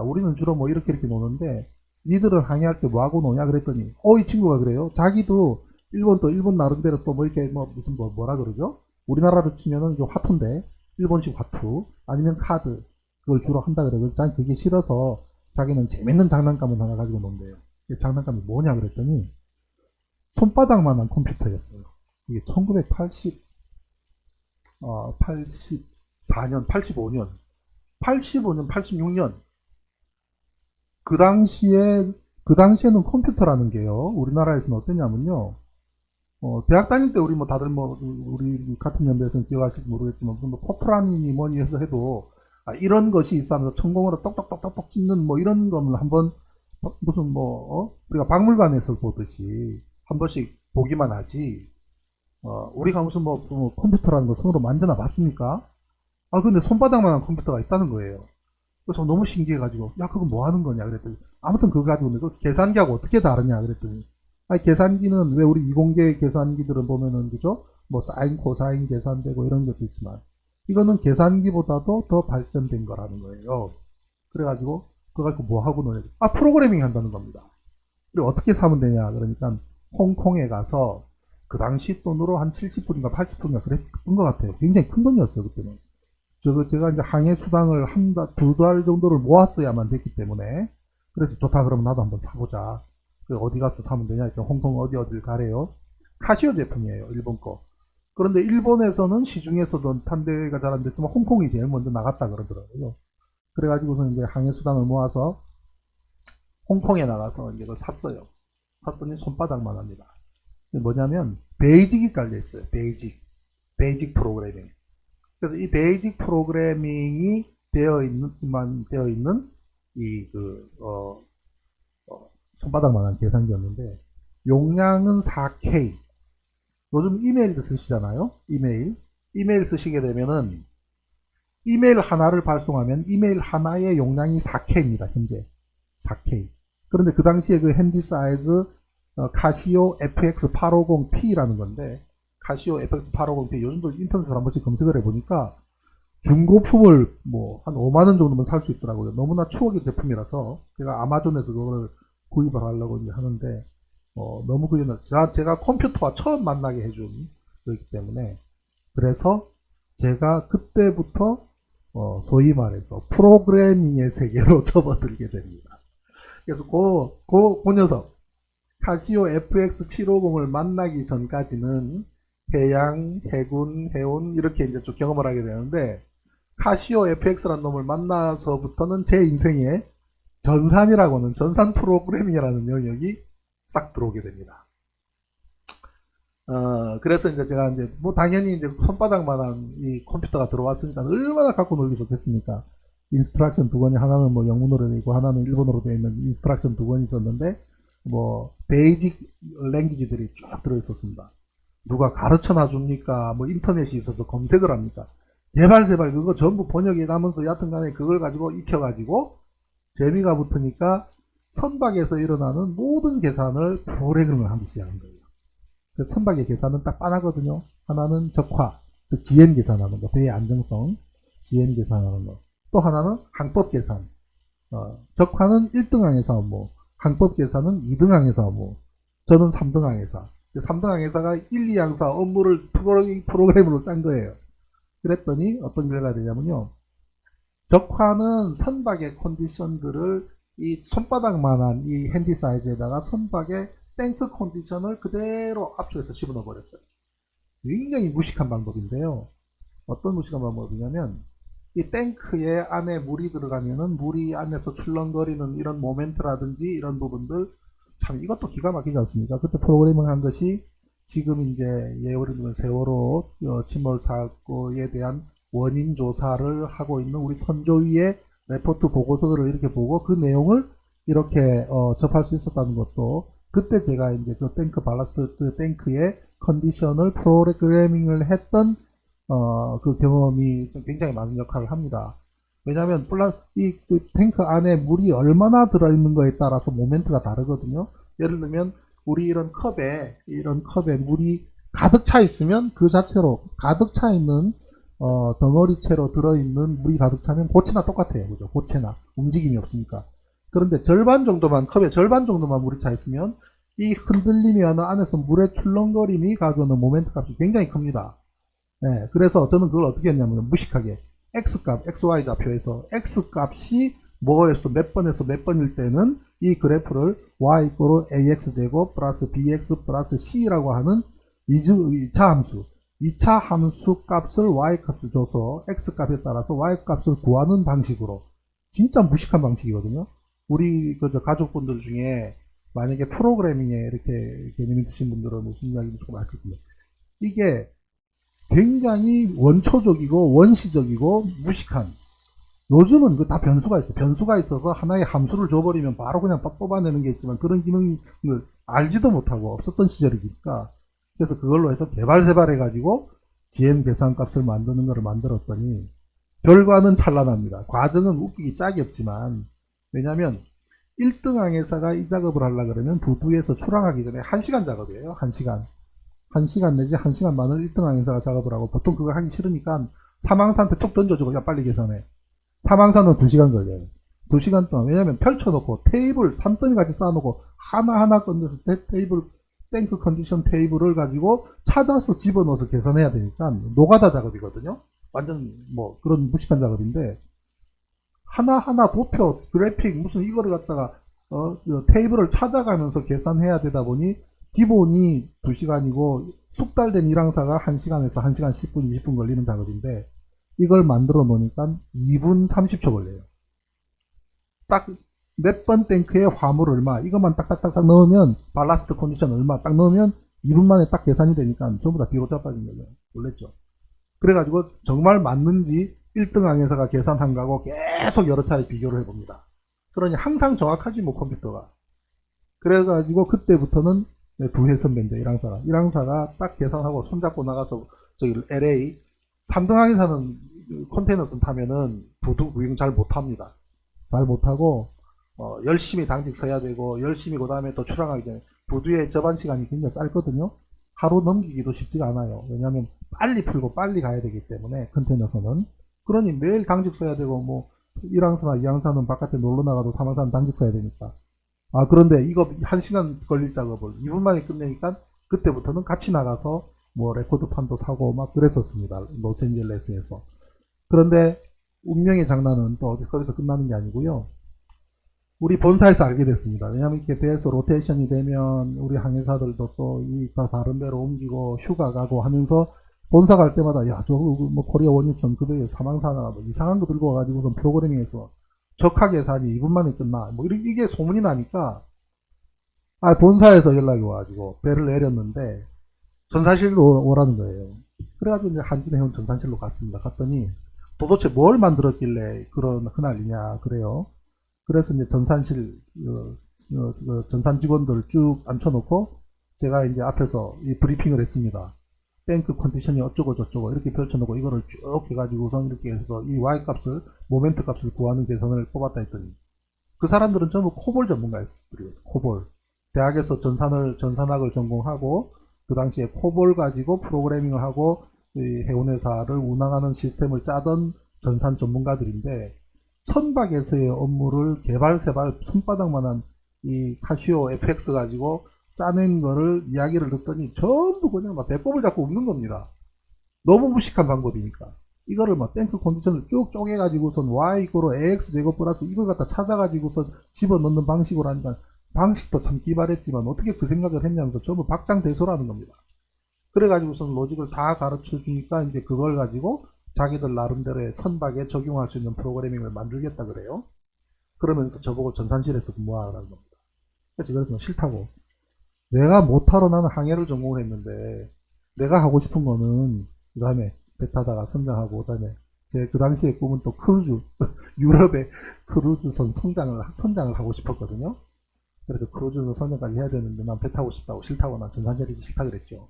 우리는 주로 뭐 이렇게 노는데 니들은 강의할 때 뭐 하고 노냐 그랬더니 이 친구가 그래요. 자기도 일본 나름대로 또 뭐 이렇게 뭐 무슨 뭐라 그러죠? 우리나라로 치면은 이게 화투인데 일본식 화투 아니면 카드 그걸 주로 한다 그래요. 자기 그게 싫어서 자기는 재밌는 장난감을 하나 가지고 논대요. 장난감이 뭐냐 그랬더니 손바닥만한 컴퓨터였어요. 이게 1984년, 85년, 86년 그 당시에는 컴퓨터라는 게요. 우리나라에서는 어땠냐면요. 대학 다닐 때 우리 뭐 다들 우리 같은 연배에서는 기억하실지 모르겠지만 뭐 포트란이니 뭐니 해서 해도 이런 것이 있어 하면서 천공으로 똑똑똑똑똑 찍는 뭐 이런 거는 한번 무슨 우리가 박물관에서 보듯이 한 번씩 보기만 하지 우리가 무슨 컴퓨터라는 거 손으로 만져나 봤습니까? 근데 손바닥만한 컴퓨터가 있다는 거예요. 그래서 너무 신기해가지고 야 그거 뭐 하는 거냐 그랬더니 아무튼 그거 가지고 그 계산기하고 어떻게 다르냐 그랬더니 계산기는 왜 우리 이공계 계산기들은 보면은 그죠? 뭐 사인 코사인 계산되고 이런 것도 있지만 이거는 계산기보다도 더 발전된 거라는 거예요. 그래가지고 그거 가지고 뭐 하고 노냐? 프로그래밍 한다는 겁니다. 그리고 어떻게 사면 되냐? 그러니까 홍콩에 가서 그 당시 돈으로 한 70불인가 80불인가 그랬던 것 같아요. 굉장히 큰 돈이었어요 그때는. 제가 이제 항해 수당을 두 달 정도를 모았어야만 됐기 때문에 그래서 좋다 그러면 나도 한번 사보자. 어디 가서 사면 되냐? 그러니까 홍콩 어디를 가래요? 카시오 제품이에요 일본 거. 그런데 일본에서는 시중에서도 판대가 잘 안 됐지만 홍콩이 제일 먼저 나갔다 그러더라고요. 그래가지고서 이제 항해 수당을 모아서 홍콩에 나가서 이제 이걸 샀어요. 샀더니 손바닥만 합니다. 뭐냐면 베이직이 깔려 있어요. 베이직 프로그래밍. 그래서 이 베이직 프로그래밍이 되어 있는 손바닥만한 계산기였는데, 용량은 4K. 요즘 이메일도 쓰시잖아요. 이메일 쓰시게 되면은 이메일 하나를 발송하면 이메일 하나의 용량이 4K입니다. 현재 4K. 그런데 그 당시에 그 핸디 사이즈 카시오 FX850P라는 건데, 카시오 FX850P 요즘도 인터넷에서 한 번씩 검색을 해보니까 중고품을 뭐 한 5만원 정도면 살 수 있더라고요. 너무나 추억의 제품이라서 제가 아마존에서 그걸 구입을 하려고 이제 하는데, 너무 제가 컴퓨터와 처음 만나게 해준 거기 때문에, 그래서 제가 그때부터 소위 말해서 프로그래밍의 세계로 접어들게 됩니다. 그래서 그 녀석 카시오 FX750을 만나기 전까지는 해양, 해군, 해운 이렇게 이제 좀 경험을 하게 되는데, 카시오 FX라는 놈을 만나서부터는 제 인생에 전산이라고는, 전산 프로그래밍이라는 영역이 싹 들어오게 됩니다. 그래서 이제 제가 이제 뭐 당연히 이제 손바닥만한 이 컴퓨터가 들어왔으니까 얼마나 갖고 놀기 좋겠습니까? 인스트럭션 두 권이, 하나는 뭐 영문으로 되어 있고 하나는 일본어로 되어 있는 인스트럭션 두 권이 있었는데, 뭐 베이직 랭귀지들이 쭉 들어 있었습니다. 누가 가르쳐놔 줍니까? 뭐 인터넷이 있어서 검색을 합니까? 제발 그거 전부 번역해 가면서 여하튼 간에 그걸 가지고 익혀가지고 재미가 붙으니까 선박에서 일어나는 모든 계산을 프로그래밍을 하기 시작한 거예요. 그래서 선박의 계산은 딱 빤하거든요. 하나는 적화, 즉 GM 계산하는 거, 배의 안정성, GM 계산하는 거. 또 하나는 항법 계산. 적화는 1등항에서 업무, 항법 계산은 2등항에서 업무. 저는 3등항에서. 3등항에서가 1, 2항사 업무를 프로그램으로 짠 거예요. 그랬더니 어떤 결과가 되냐면요. 적화는 선박의 컨디션들을 이 손바닥만한 이 핸디 사이즈에다가 선박의 탱크 컨디션을 그대로 압축해서 집어넣어 버렸어요. 굉장히 무식한 방법인데요. 어떤 무식한 방법이냐면, 이 탱크에 안에 물이 들어가면은 물이 안에서 출렁거리는 이런 모멘트라든지 이런 부분들, 참 이것도 기가 막히지 않습니까? 그때 프로그래밍 한 것이 지금 이제 예를 들면 세월호 침몰 사고에 대한 원인 조사를 하고 있는 우리 선조위의 레포트 보고서들을 이렇게 보고 그 내용을 이렇게 접할 수 있었다는 것도, 그때 제가 이제 그 탱크 발라스트 탱크의 컨디션을 프로그래밍을 했던 그 경험이 좀 굉장히 많은 역할을 합니다. 왜냐하면 그 탱크 안에 물이 얼마나 들어있는 거에 따라서 모멘트가 다르거든요. 예를 들면 우리 이런 컵에 물이 가득 차 있으면 그 자체로 가득 차 있는 덩어리채로 들어있는 물이 가득 차면 고체나 똑같아요. 그죠? 고체나 움직임이 없으니까. 그런데 컵의 절반 정도만 물이 차 있으면 이 흔들림이 안에서 물의 출렁거림이 가져오는 모멘트 값이 굉장히 큽니다. 네, 그래서 저는 그걸 어떻게 했냐면 무식하게 X값, XY 좌표에서 X값이 뭐에서 몇 번일 때는 이 그래프를 Y = AX제곱 플러스 BX 플러스 C라고 하는 2차 함수, 2차 함수 값을 Y 값을 줘서 X 값에 따라서 Y 값을 구하는 방식으로, 진짜 무식한 방식이거든요. 우리 가족분들 중에 만약에 프로그래밍에 이렇게 개념이 드신 분들은 무슨 이야기인지 조금 아실 텐데, 이게 굉장히 원초적이고 원시적이고 무식한, 요즘은 그 다 변수가 있어요. 변수가 있어서 하나의 함수를 줘버리면 바로 그냥 뽑아내는 게 있지만 그런 기능을 알지도 못하고 없었던 시절이니까, 그래서 그걸로 해서 개발해가지고 GM 계산값을 만드는 거를 만들었더니 결과는 찬란합니다. 과정은 웃기기 짝이 없지만, 왜냐면 1등항에서가 이 작업을 하려고 그러면 부두에서 출항하기 전에 1시간 작업이에요. 1시간 내지 1시간 만을 1등항에서가 작업을 하고, 보통 그거 하기 싫으니까 사망사한테 툭 던져주고 야 빨리 계산해. 사망사는 2시간 걸려요. 2시간 동안. 왜냐면 펼쳐놓고 테이블 산더미 같이 쌓아놓고 하나하나 건져서 테이블 탱크 컨디션 테이블을 가지고 찾아서 집어넣어서 계산해야 되니까 노가다 작업이거든요. 완전 뭐 그런 무식한 작업인데, 하나하나 도표, 그래픽 무슨 이거를 갖다가 테이블을 찾아가면서 계산해야 되다 보니 기본이 2시간이고 숙달된 일항사가 1시간에서 1시간 10분, 20분 걸리는 작업인데, 이걸 만들어 놓으니까 2분 30초 걸려요. 딱 몇 번 탱크에 화물 얼마, 이것만 딱딱딱딱 넣으면 발라스트 컨디션 얼마 딱 넣으면 2분 만에 딱 계산이 되니까 전부 다 뒤로 자빠진 거죠. 놀랬죠. 그래가지고 정말 맞는지 1등 항해사가 계산한 거하고 계속 여러 차례 비교를 해봅니다. 그러니 항상 정확하지 뭐 컴퓨터가. 그래가지고 그때부터는 두해 선배인데 1항사가. 1항사가 딱 계산하고 손잡고 나가서 저기 LA 3등 항해사는 컨테이너선 타면은 부두 구경 잘 못합니다. 잘 못하고 열심히 당직 서야 되고 열심히 그 다음에 또 출항하기 전에 부두의 접안 시간이 굉장히 짧거든요. 하루 넘기기도 쉽지가 않아요. 왜냐하면 빨리 풀고 빨리 가야 되기 때문에 컨테이너선은. 그러니 매일 당직 서야 되고 뭐 1항사나 2항사는 바깥에 놀러 나가도 3항사는 당직 서야 되니까. 아 그런데 이거 1시간 걸릴 작업을 2분 만에 끝내니까 그때부터는 같이 나가서 뭐 레코드판도 사고 막 그랬었습니다. 로스앤젤레스에서. 그런데 운명의 장난은 또 거기서 끝나는 게 아니고요. 우리 본사에서 알게 됐습니다. 왜냐하면 이렇게 배에서 로테이션이 되면 우리 항해사들도 또 이 다른 배로 옮기고 휴가 가고 하면서 본사 갈 때마다 야 저거 뭐 코리아 원일선 그 배에 사망사나 뭐 이상한 거 들고 와가지고선 프로그래밍에서 적하 계산이 2분 만에 끝나 뭐 이게 소문이 나니까 본사에서 연락이 와가지고 배를 내렸는데 전산실로 오라는 거예요. 그래가지고 이제 한진해운 전산실로 갔습니다. 갔더니 도대체 뭘 만들었길래 그런 흔할리냐 그래요. 그래서 이제 전산실 전산 직원들 쭉 앉혀놓고 제가 이제 앞에서 이 브리핑을 했습니다. 탱크 컨디션이 어쩌고 저쩌고 이렇게 펼쳐놓고 이거를 쭉 해가지고선 이렇게 해서 이 Y 값을 모멘트 값을 구하는 계산을 뽑았다 했더니 그 사람들은 전부 코볼 전문가였어요. 코볼. 대학에서 전산학을 전공하고 그 당시에 코볼 가지고 프로그래밍을 하고 해운회사를 운항하는 시스템을 짜던 전산 전문가들인데 선박에서의 업무를 개발세발 손바닥만한 이 카시오 FX 가지고 짜낸 거를 이야기를 듣더니 전부 그냥 막 배꼽을 잡고 웃는 겁니다. 너무 무식한 방법이니까. 이거를 막 탱크 컨디션을 쭉 쪼개가지고선 y 이거로 ax 제곱 플러스 이걸 갖다 찾아가지고선 집어넣는 방식으로 하니까 방식도 참 기발했지만 어떻게 그 생각을 했냐면서 전부 박장대소라는 겁니다. 그래가지고선 로직을 다 가르쳐 주니까 이제 그걸 가지고 자기들 나름대로의 선박에 적용할 수 있는 프로그래밍을 만들겠다 그래요. 그러면서 저보고 전산실에서 근무하라는 겁니다. 그래서 싫다고. 내가 못하러 나는 항해를 전공을 했는데 내가 하고 싶은 거는 그 다음에 배 타다가 성장하고 그 다음에 제 그 당시의 꿈은 또 크루즈 유럽의 크루즈선 선장을 하고 싶었거든요. 그래서 크루즈선 선장까지 해야 되는데 난 배 타고 싶다고 싫다고 난 전산실이 싫다 그랬죠.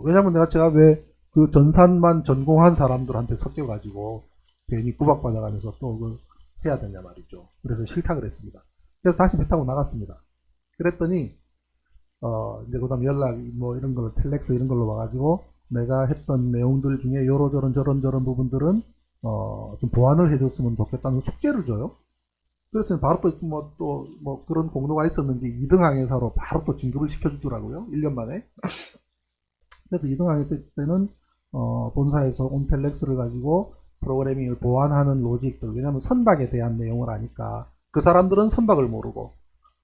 왜냐면 제가 왜 그 전산만 전공한 사람들한테 섞여가지고 괜히 구박받아가면서 또 그 해야 되냐 말이죠. 그래서 싫다 그랬습니다. 그래서 다시 배 타고 나갔습니다. 그랬더니 이제 그 다음 연락 뭐 이런 걸로 텔렉스 이런 걸로 와가지고 내가 했던 내용들 중에 요러저런 저런 부분들은 좀 보완을 해줬으면 좋겠다는 숙제를 줘요. 그래서 바로 또 뭐 그런 공로가 있었는지 2등 항해사로 바로 또 진급을 시켜주더라고요. 1년 만에. 그래서 2등 항해사 때는 본사에서 온 텔렉스를 가지고 프로그래밍을 보완하는 로직들, 왜냐면 선박에 대한 내용을 아니까 그 사람들은 선박을 모르고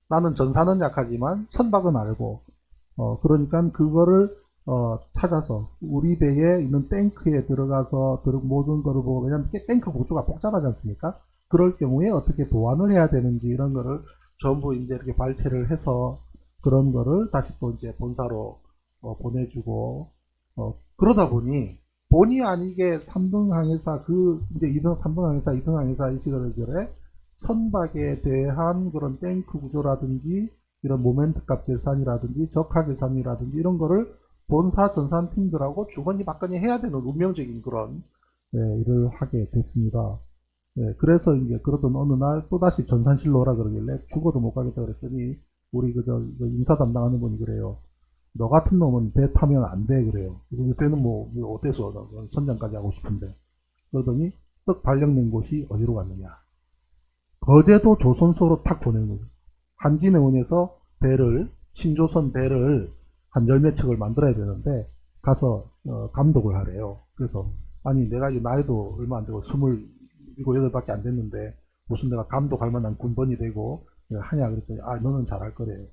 나는 전사는 약하지만 선박은 알고 그러니까 그거를 찾아서 우리 배에 있는 탱크에 들어가서 모든 거를 보고, 왜냐면 탱크 구조가 복잡하지 않습니까? 그럴 경우에 어떻게 보완을 해야 되는지 이런 거를 전부 이제 이렇게 발췌를 해서 그런 거를 다시 또 이제 본사로 보내주고 그러다 보니 본의 아니게 3등 항해사 이제 2등 3등 항해사 2등 항해사 이 시절에 선박에 대한 그런 탱크 구조라든지 이런 모멘트 값 계산이라든지 적하 계산이라든지 이런 거를 본사 전산 팀들하고 주거니 받거니 해야 되는 운명적인 그런 일을 하게 됐습니다. 그래서 이제 그러던 어느 날 또다시 전산실로 오라 그러길래 죽어도 못 가겠다 그랬더니 우리 그 인사 담당하는 분이 그래요. 너 같은 놈은 배 타면 안 돼 그래요. 배는 뭐 어때서 선장까지 하고 싶은데. 그러더니 떡 발령낸 곳이 어디로 갔느냐. 거제도 조선소로 탁 보내는 거죠. 한진해운에서 신조선 배를 한 열 몇 척을 만들어야 되는데 가서 감독을 하래요. 그래서 아니 내가 이제 나이도 얼마 안 되고 27, 8밖에 안 됐는데 무슨 내가 감독할 만한 군번이 되고 하냐 그랬더니 너는 잘할 거래요.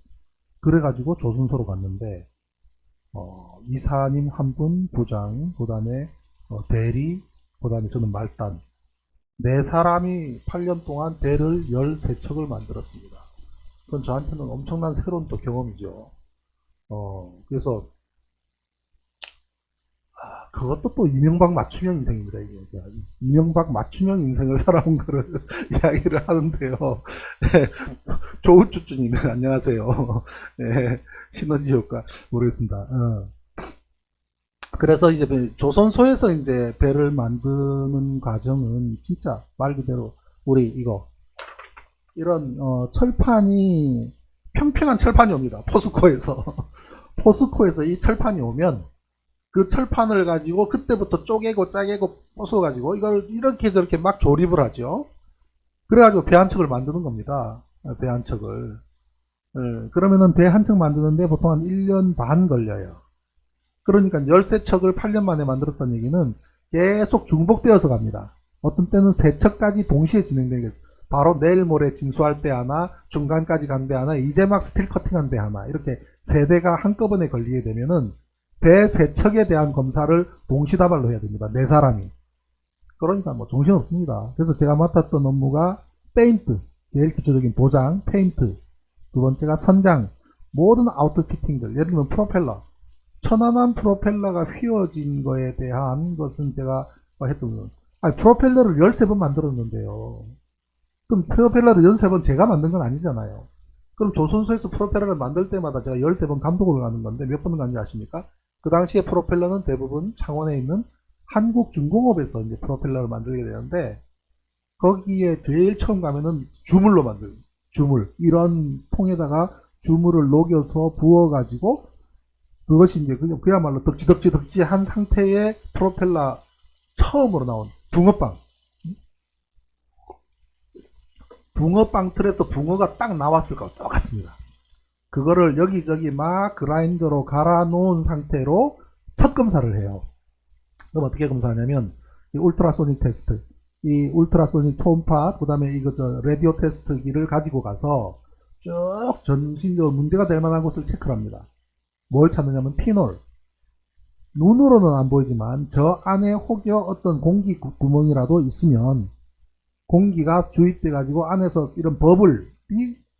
그래가지고 조선소로 갔는데 이사님 한 분, 부장, 그 다음에 대리, 그 다음에 저는 말단, 네 사람이 8년 동안 배를 13척을 만들었습니다. 그건 저한테는 엄청난 새로운 또 경험이죠. 그래서 그것도 또 이명박 맞춤형 인생입니다. 이게 제가 이명박 맞춤형 인생을 살아온 거를 이야기를 하는데요. 조우쭈쭈님 안녕하세요. 네, 시너지 효과 모르겠습니다. 그래서 이제 조선소에서 이제 배를 만드는 과정은 진짜 말 그대로 우리 이런 철판이 평평한 철판이 옵니다. 포스코에서 포스코에서 이 철판이 오면 그 철판을 가지고 그때부터 쪼개고 짜개고 부숴가지고 이걸 이렇게 저렇게 막 조립을 하죠. 그래가지고 배 한 척을 만드는 겁니다. 배 한 척을. 그러면은 배 한 척 만드는데 보통 한 1년 반 걸려요. 그러니까 13척을 8년 만에 만들었다는 얘기는 계속 중복되어서 갑니다. 어떤 때는 3척까지 동시에 진행되겠어요. 바로 내일 모레 진수할 배 하나, 중간까지 간 배 하나, 이제 막 스틸 커팅한 배 하나, 이렇게 3대가 한꺼번에 걸리게 되면은 배 3척에 대한 검사를 동시다발로 해야 됩니다. 4사람이. 그러니까 뭐 정신없습니다. 그래서 제가 맡았던 업무가 페인트, 제일 기초적인 도장, 페인트, 두 번째가 선장, 모든 아우터 피팅들, 예를 들면 프로펠러, 천안함 프로펠러가 휘어진 거에 대한 것은 제가 했던 건, 프로펠러를 13번 만들었는데요. 그럼 프로펠러를 13번 제가 만든 건 아니잖아요. 그럼 조선소에서 프로펠러를 만들 때마다 제가 13번 감독을 하는 건데 몇 번 가는지 아십니까? 그 당시에 프로펠러는 대부분 창원에 있는 한국중공업에서 이제 프로펠러를 만들게 되는데, 거기에 제일 처음 가면은 주물로 만들어요. 주물. 이런 통에다가 주물을 녹여서 부어가지고, 그것이 이제 그야말로 덕지 한 상태의 프로펠러 처음으로 나온 붕어빵. 붕어빵 틀에서 붕어가 딱 나왔을 것 똑같습니다. 그거를 여기저기 막 그라인더로 갈아 놓은 상태로 첫 검사를 해요. 그럼 어떻게 검사하냐면, 이 울트라소닉 테스트, 이 울트라소닉 초음파, 그 다음에 라디오 테스트기를 가지고 가서 쭉 전신적으로 문제가 될 만한 것을 체크를 합니다. 뭘 찾느냐면 피놀. 눈으로는 안 보이지만 저 안에 혹여 어떤 공기 구멍이라도 있으면, 공기가 주입돼 가지고 안에서 이런 버블이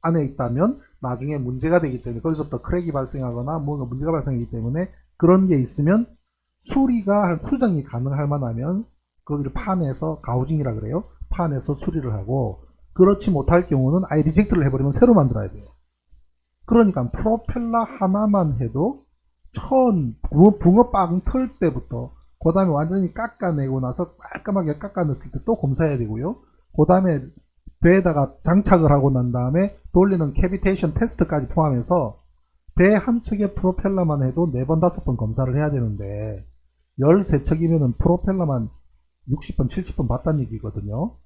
안에 있다면 나중에 문제가 되기 때문에, 거기서부터 크랙이 발생하거나 뭔가 문제가 발생하기 때문에, 그런 게 있으면 수정이 가능할 만하면 거기를 파내서, 가우징이라 그래요. 파내서 수리를 하고, 그렇지 못할 경우는 아예 리젝트를 해버리면 새로 만들어야 돼요. 그러니까 프로펠러 하나만 해도 붕어빵 틀 때부터, 그 다음에 완전히 깎아내고 나서 깔끔하게 깎아냈을 때 또 검사해야 되고요. 그 다음에 배에다가 장착을 하고 난 다음에 돌리는 캐비테이션 테스트까지 포함해서 배 한 척의 프로펠러만 해도 4번, 5번 검사를 해야 되는데, 13척이면은 프로펠러만 60번, 70번 봤다는 얘기거든요.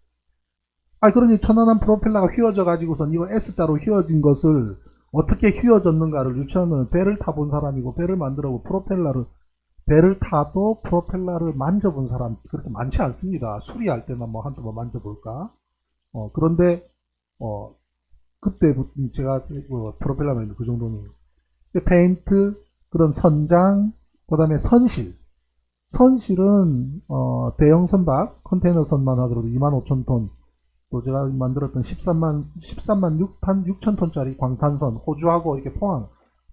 그러니 천안함 프로펠러가 휘어져 가지고선 이거 S자로 휘어진 것을 어떻게 휘어졌는가를 유추하는, 배를 타본 사람이고 배를 만들어보고 배를 타도 프로펠러를 만져본 사람 그렇게 많지 않습니다. 수리할 때만 뭐 한두 번 만져볼까. 그런데 그때부터 제가 프로펠러만 그 정도니. 페인트, 그런 선장, 그 다음에 선실은 대형 선박 컨테이너 선만 하더라도 25,000톤, 또 제가 만들었던 13만 6,000톤짜리 광탄선, 호주하고 이렇게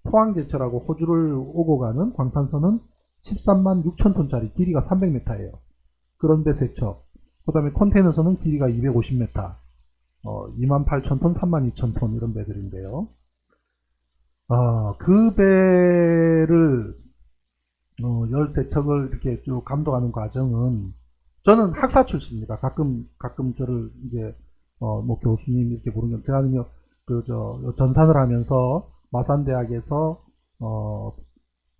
포항제철하고 호주를 오고 가는 광탄선은 13만 6,000톤짜리, 길이가 300m예요. 그런데 3척. 그 다음에 컨테이너선은 길이가 250m, 28,000톤, 32,000톤 이런 배들인데요. 그 배를 13척을 이렇게 쭉 감독하는 과정은, 저는 학사 출신입니다. 가끔 저를 이제 뭐 교수님 이렇게 부르는, 제가 전산을 하면서 마산대학에서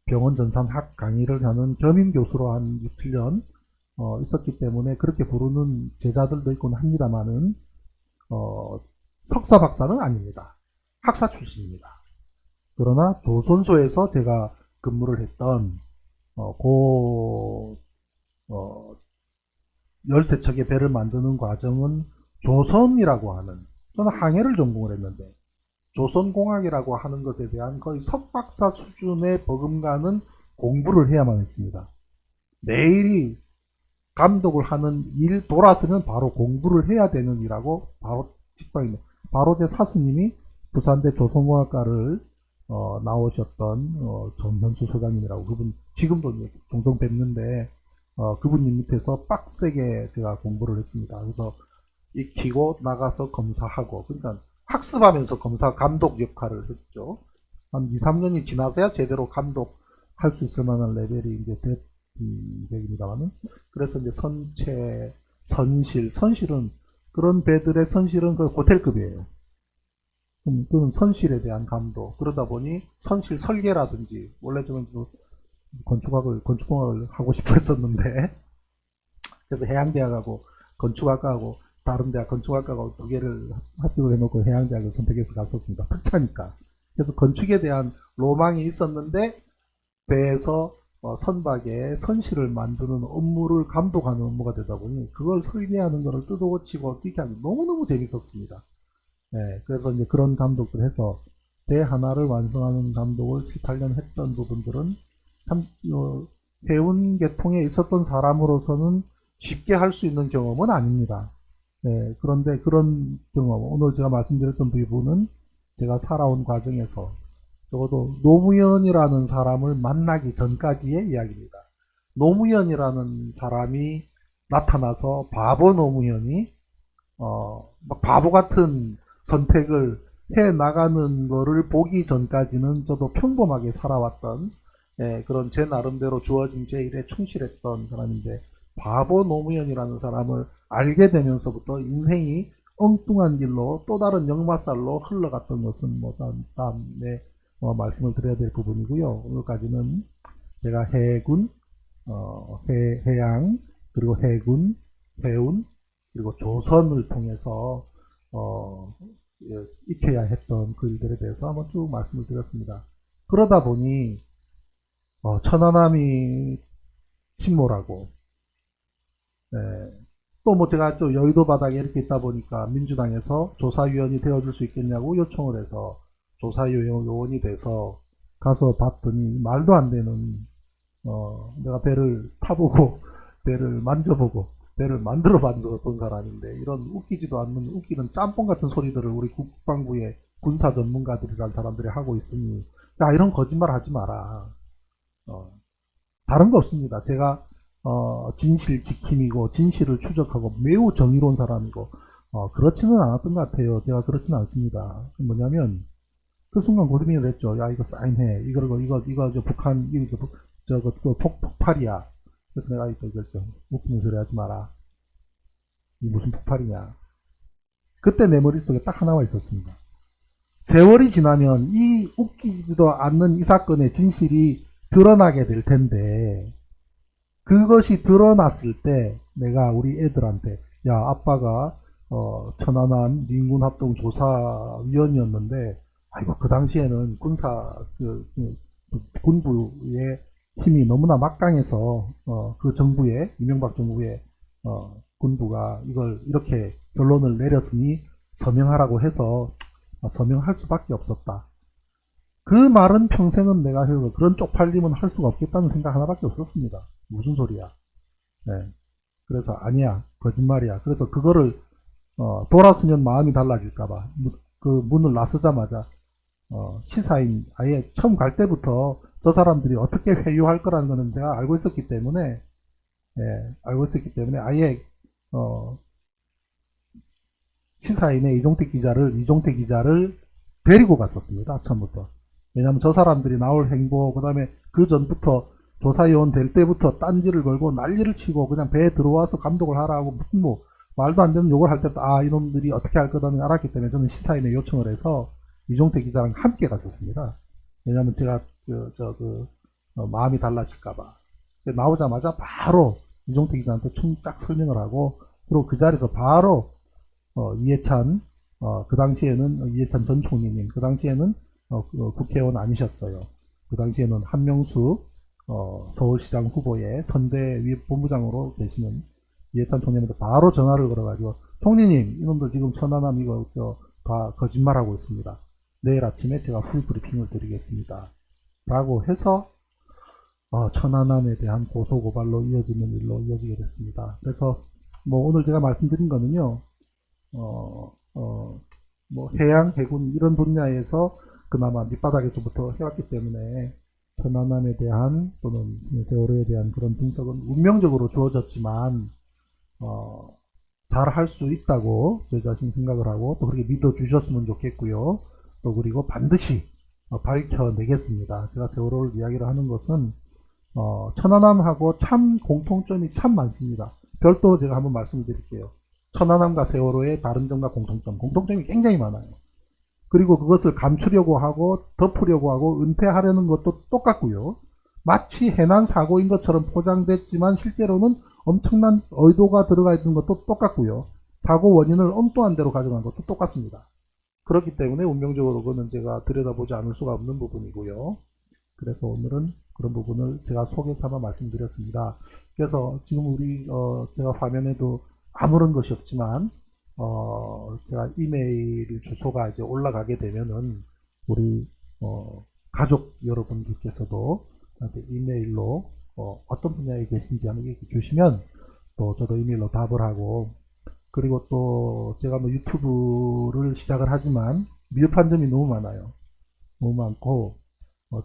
병원 전산학 강의를 하는 겸임 교수로 한 6, 7년 있었기 때문에 그렇게 부르는 제자들도 있곤 합니다만은, 석사 박사는 아닙니다. 학사 출신입니다. 그러나 조선소에서 제가 근무를 했던 13척의 배를 만드는 과정은 조선이라고 하는, 저는 항해를 전공을 했는데 조선공학이라고 하는 것에 대한 거의 석박사 수준의 버금가는 공부를 해야만 했습니다. 매일이 감독을 하는 일 돌아서면 바로 공부를 해야 되는 일하고 바로 직방입니다. 바로 제 사수님이 부산대 조선공학과를 나오셨던 정현수 소장님이라고, 그분 지금도 이제 종종 뵙는데 그분님 밑에서 빡세게 제가 공부를 했습니다. 그래서 익히고 나가서 검사하고, 그러니까 학습하면서 검사 감독 역할을 했죠. 한 2, 3년이 지나서야 제대로 감독할 수 있을 만한 레벨이 이제 됐습니다만은, 그래서 이제 선실은 그런 배들의 선실은 그 호텔급이에요. 그런 선실에 대한 감독. 그러다 보니 선실 설계라든지, 원래 저는 건축공학을 하고 싶어 했었는데, 그래서 해양대학하고 건축학과하고 다른 대학 건축학과하고 두 개를 합격을 해놓고 해양대학을 선택해서 갔었습니다. 특차니까. 그래서 건축에 대한 로망이 있었는데, 배에서 선박에 선실을 만드는 업무를 감독하는 업무가 되다 보니 그걸 설계하는 것을 뜯어고치고 끼게 너무너무 재밌었습니다. 네, 그래서 이제 그런 감독을 해서 배 하나를 완성하는 감독을 7, 8년 했던 부분들은 참 해운 계통에 있었던 사람으로서는 쉽게 할 수 있는 경험은 아닙니다. 네, 그런데 그런 경험, 오늘 제가 말씀드렸던 부분은 제가 살아온 과정에서 적어도 노무현이라는 사람을 만나기 전까지의 이야기입니다. 노무현이라는 사람이 나타나서 바보 노무현이 막 바보 같은 선택을 해 나가는 거를 보기 전까지는 저도 평범하게 살아왔던, 그런 제 나름대로 주어진 제 일에 충실했던 사람인데, 바보 노무현이라는 사람을 알게 되면서부터 인생이 엉뚱한 길로 또 다른 역마살로 흘러갔던 것은 다음에 말씀을 드려야 될 부분이고요. 오늘까지는 제가 해군, 해양, 그리고 해군, 해운, 그리고 조선을 통해서 익혀야 했던 그 일들에 대해서 한번 쭉 말씀을 드렸습니다. 그러다 보니 천안함이 침몰하고, 또 뭐 제가 또 여의도 바닥에 이렇게 있다 보니까 민주당에서 조사위원이 되어줄 수 있겠냐고 요청을 해서 조사요원이 돼서 가서 봤더니 말도 안 되는, 내가 배를 타보고 배를 만져보고 배를 만들어 본 사람인데, 이런 웃기지도 않는 웃기는 짬뽕 같은 소리들을 우리 국방부의 군사 전문가들이란 사람들이 하고 있으니, 야, 이런 거짓말 하지 마라. 다른 거 없습니다. 제가 진실 지킴이고 진실을 추적하고 매우 정의로운 사람이고 그렇지는 않았던 것 같아요. 제가 그렇지는 않습니다. 뭐냐면 그 순간 고스민을 했죠. 야, 이거 사인해. 이거 북한 저거 폭발이야. 그래서 내가 이걸 좀 웃기는 소리 하지 마라. 이 무슨 폭발이냐. 그때 내 머릿속에 딱 하나가 있었습니다. 세월이 지나면 이 웃기지도 않는 이 사건의 진실이 드러나게 될 텐데, 그것이 드러났을 때 내가 우리 애들한테, 야, 아빠가 천안함 민군 합동 조사위원이었는데, 아이고, 그 당시에는 군부의 힘이 너무나 막강해서 그 정부의, 이명박 정부의 군부가 이걸 이렇게 결론을 내렸으니 서명하라고 해서 서명할 수밖에 없었다. 그 말은 평생은 내가 해서 그런 쪽팔림은 할 수가 없겠다는 생각 하나밖에 없었습니다. 무슨 소리야. 네. 그래서 아니야, 거짓말이야. 그래서 그거를 돌았으면 마음이 달라질까봐 그 문을 나서자마자 시사인, 아예 처음 갈 때부터 저 사람들이 어떻게 회유할 거라는 거는 제가 알고 있었기 때문에, 아예 시사인의 이종택 기자를 데리고 갔었습니다. 처음부터. 왜냐면 저 사람들이 나올 행보, 그 다음에 그 전부터 조사위원 될 때부터 딴지를 걸고 난리를 치고 그냥 배에 들어와서 감독을 하라고 무슨 말도 안 되는 욕을 할 때도 이놈들이 어떻게 할 거다는 걸 알았기 때문에 저는 시사인에 요청을 해서 이종택 기자랑 함께 갔었습니다. 왜냐면 제가 마음이 달라질까봐. 나오자마자 바로 이종택 기자한테 쫙 설명을 하고, 그리고 그 자리에서 바로 이해찬, 그 당시에는 이해찬 전 총리님, 그 당시에는 국회의원 아니셨어요. 그 당시에는 한명수 서울시장 후보의 선대위 본부장으로 계시는 이해찬 총리한테 바로 전화를 걸어가지고, 총리님, 이놈들 지금 천안함 이거 다 거짓말하고 있습니다. 내일 아침에 제가 풀 브리핑을 드리겠습니다. 라고 해서 천안함에 대한 고소고발로 이어지는 일로 이어지게 됐습니다. 그래서 오늘 제가 말씀드린 거는요, 해양, 해군 이런 분야에서 그나마 밑바닥에서부터 해왔기 때문에 천안함에 대한 또는 세월호에 대한 그런 분석은 운명적으로 주어졌지만 잘 할 수 있다고 저 자신 생각을 하고 또 그렇게 믿어주셨으면 좋겠고요. 또 그리고 반드시 밝혀내겠습니다. 제가 세월호를 이야기를 하는 것은 천안함하고 참 공통점이 참 많습니다. 별도로 제가 한번 말씀을 드릴게요. 천안함과 세월호의 다른 점과 공통점이 굉장히 많아요. 그리고 그것을 감추려고 하고 덮으려고 하고 은폐하려는 것도 똑같고요. 마치 해난 사고인 것처럼 포장됐지만 실제로는 엄청난 의도가 들어가 있는 것도 똑같고요. 사고 원인을 엉뚱한 대로 가져간 것도 똑같습니다. 그렇기 때문에 운명적으로 그거는 제가 들여다보지 않을 수가 없는 부분이고요. 그래서 오늘은 그런 부분을 제가 소개 삼아 말씀드렸습니다. 그래서 지금 우리 제가 화면에도 아무런 것이 없지만 제가 이메일 주소가 이제 올라가게 되면은 우리 가족 여러분들께서도 저한테 이메일로 어떤 분야에 계신지 한번 얘기 주시면 또 저도 이메일로 답을 하고, 그리고 또 제가 뭐 유튜브를 시작을 하지만 미흡한 점이 너무 많아요. 너무 많고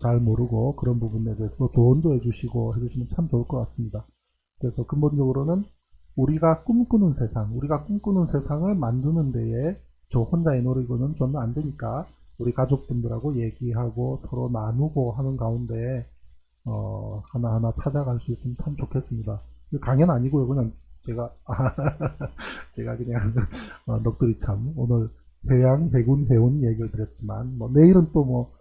잘 모르고 그런 부분에 대해서도 조언도 해주시고 해주시면 참 좋을 것 같습니다. 그래서 근본적으로는 우리가 꿈꾸는 세상을 만드는 데에 저 혼자의 노력은 좀 안 되니까 우리 가족분들하고 얘기하고 서로 나누고 하는 가운데 하나하나 찾아갈 수 있으면 참 좋겠습니다. 강연 아니고요. 그냥 제가 제가 그냥 넋두리 참 오늘 해양 해군 해운 얘기를 드렸지만 뭐 내일은 또 뭐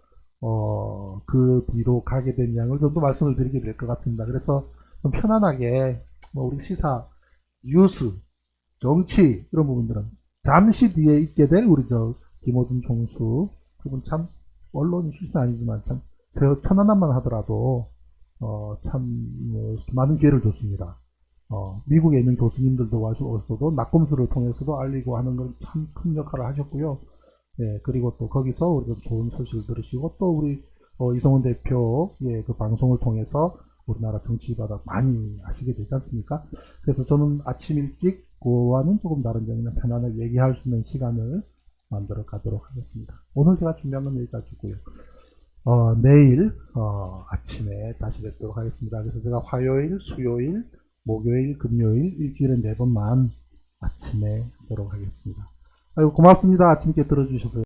그 뒤로 가게 된 양을 좀 더 말씀을 드리게 될 것 같습니다. 그래서 좀 편안하게 뭐 우리 시사, 뉴스, 정치 이런 부분들은 잠시 뒤에 있게 될 우리 김호준 총수 그분 참 언론이 출신 아니지만 참 천안함만 하더라도 참 많은 기회를 줬습니다. 미국에 있는 교수님들도 와서도 낙검수를 통해서도 알리고 하는 걸 참 큰 역할을 하셨고요. 예, 그리고 또 거기서 우리 좀 좋은 소식을 들으시고 또 우리 이성훈 대표 그 방송을 통해서 우리나라 정치 바닥 많이 아시게 되지 않습니까? 그래서 저는 아침 일찍 그와는 조금 다른 점이나 편안하게 얘기할 수 있는 시간을 만들어 가도록 하겠습니다. 오늘 제가 준비한 건 여기까지고요. 내일 아침에 다시 뵙도록 하겠습니다. 그래서 제가 화요일, 수요일, 목요일, 금요일 일주일에 4번만 아침에 하도록 하겠습니다. 아이고 고맙습니다. 아침께 들어주셔서.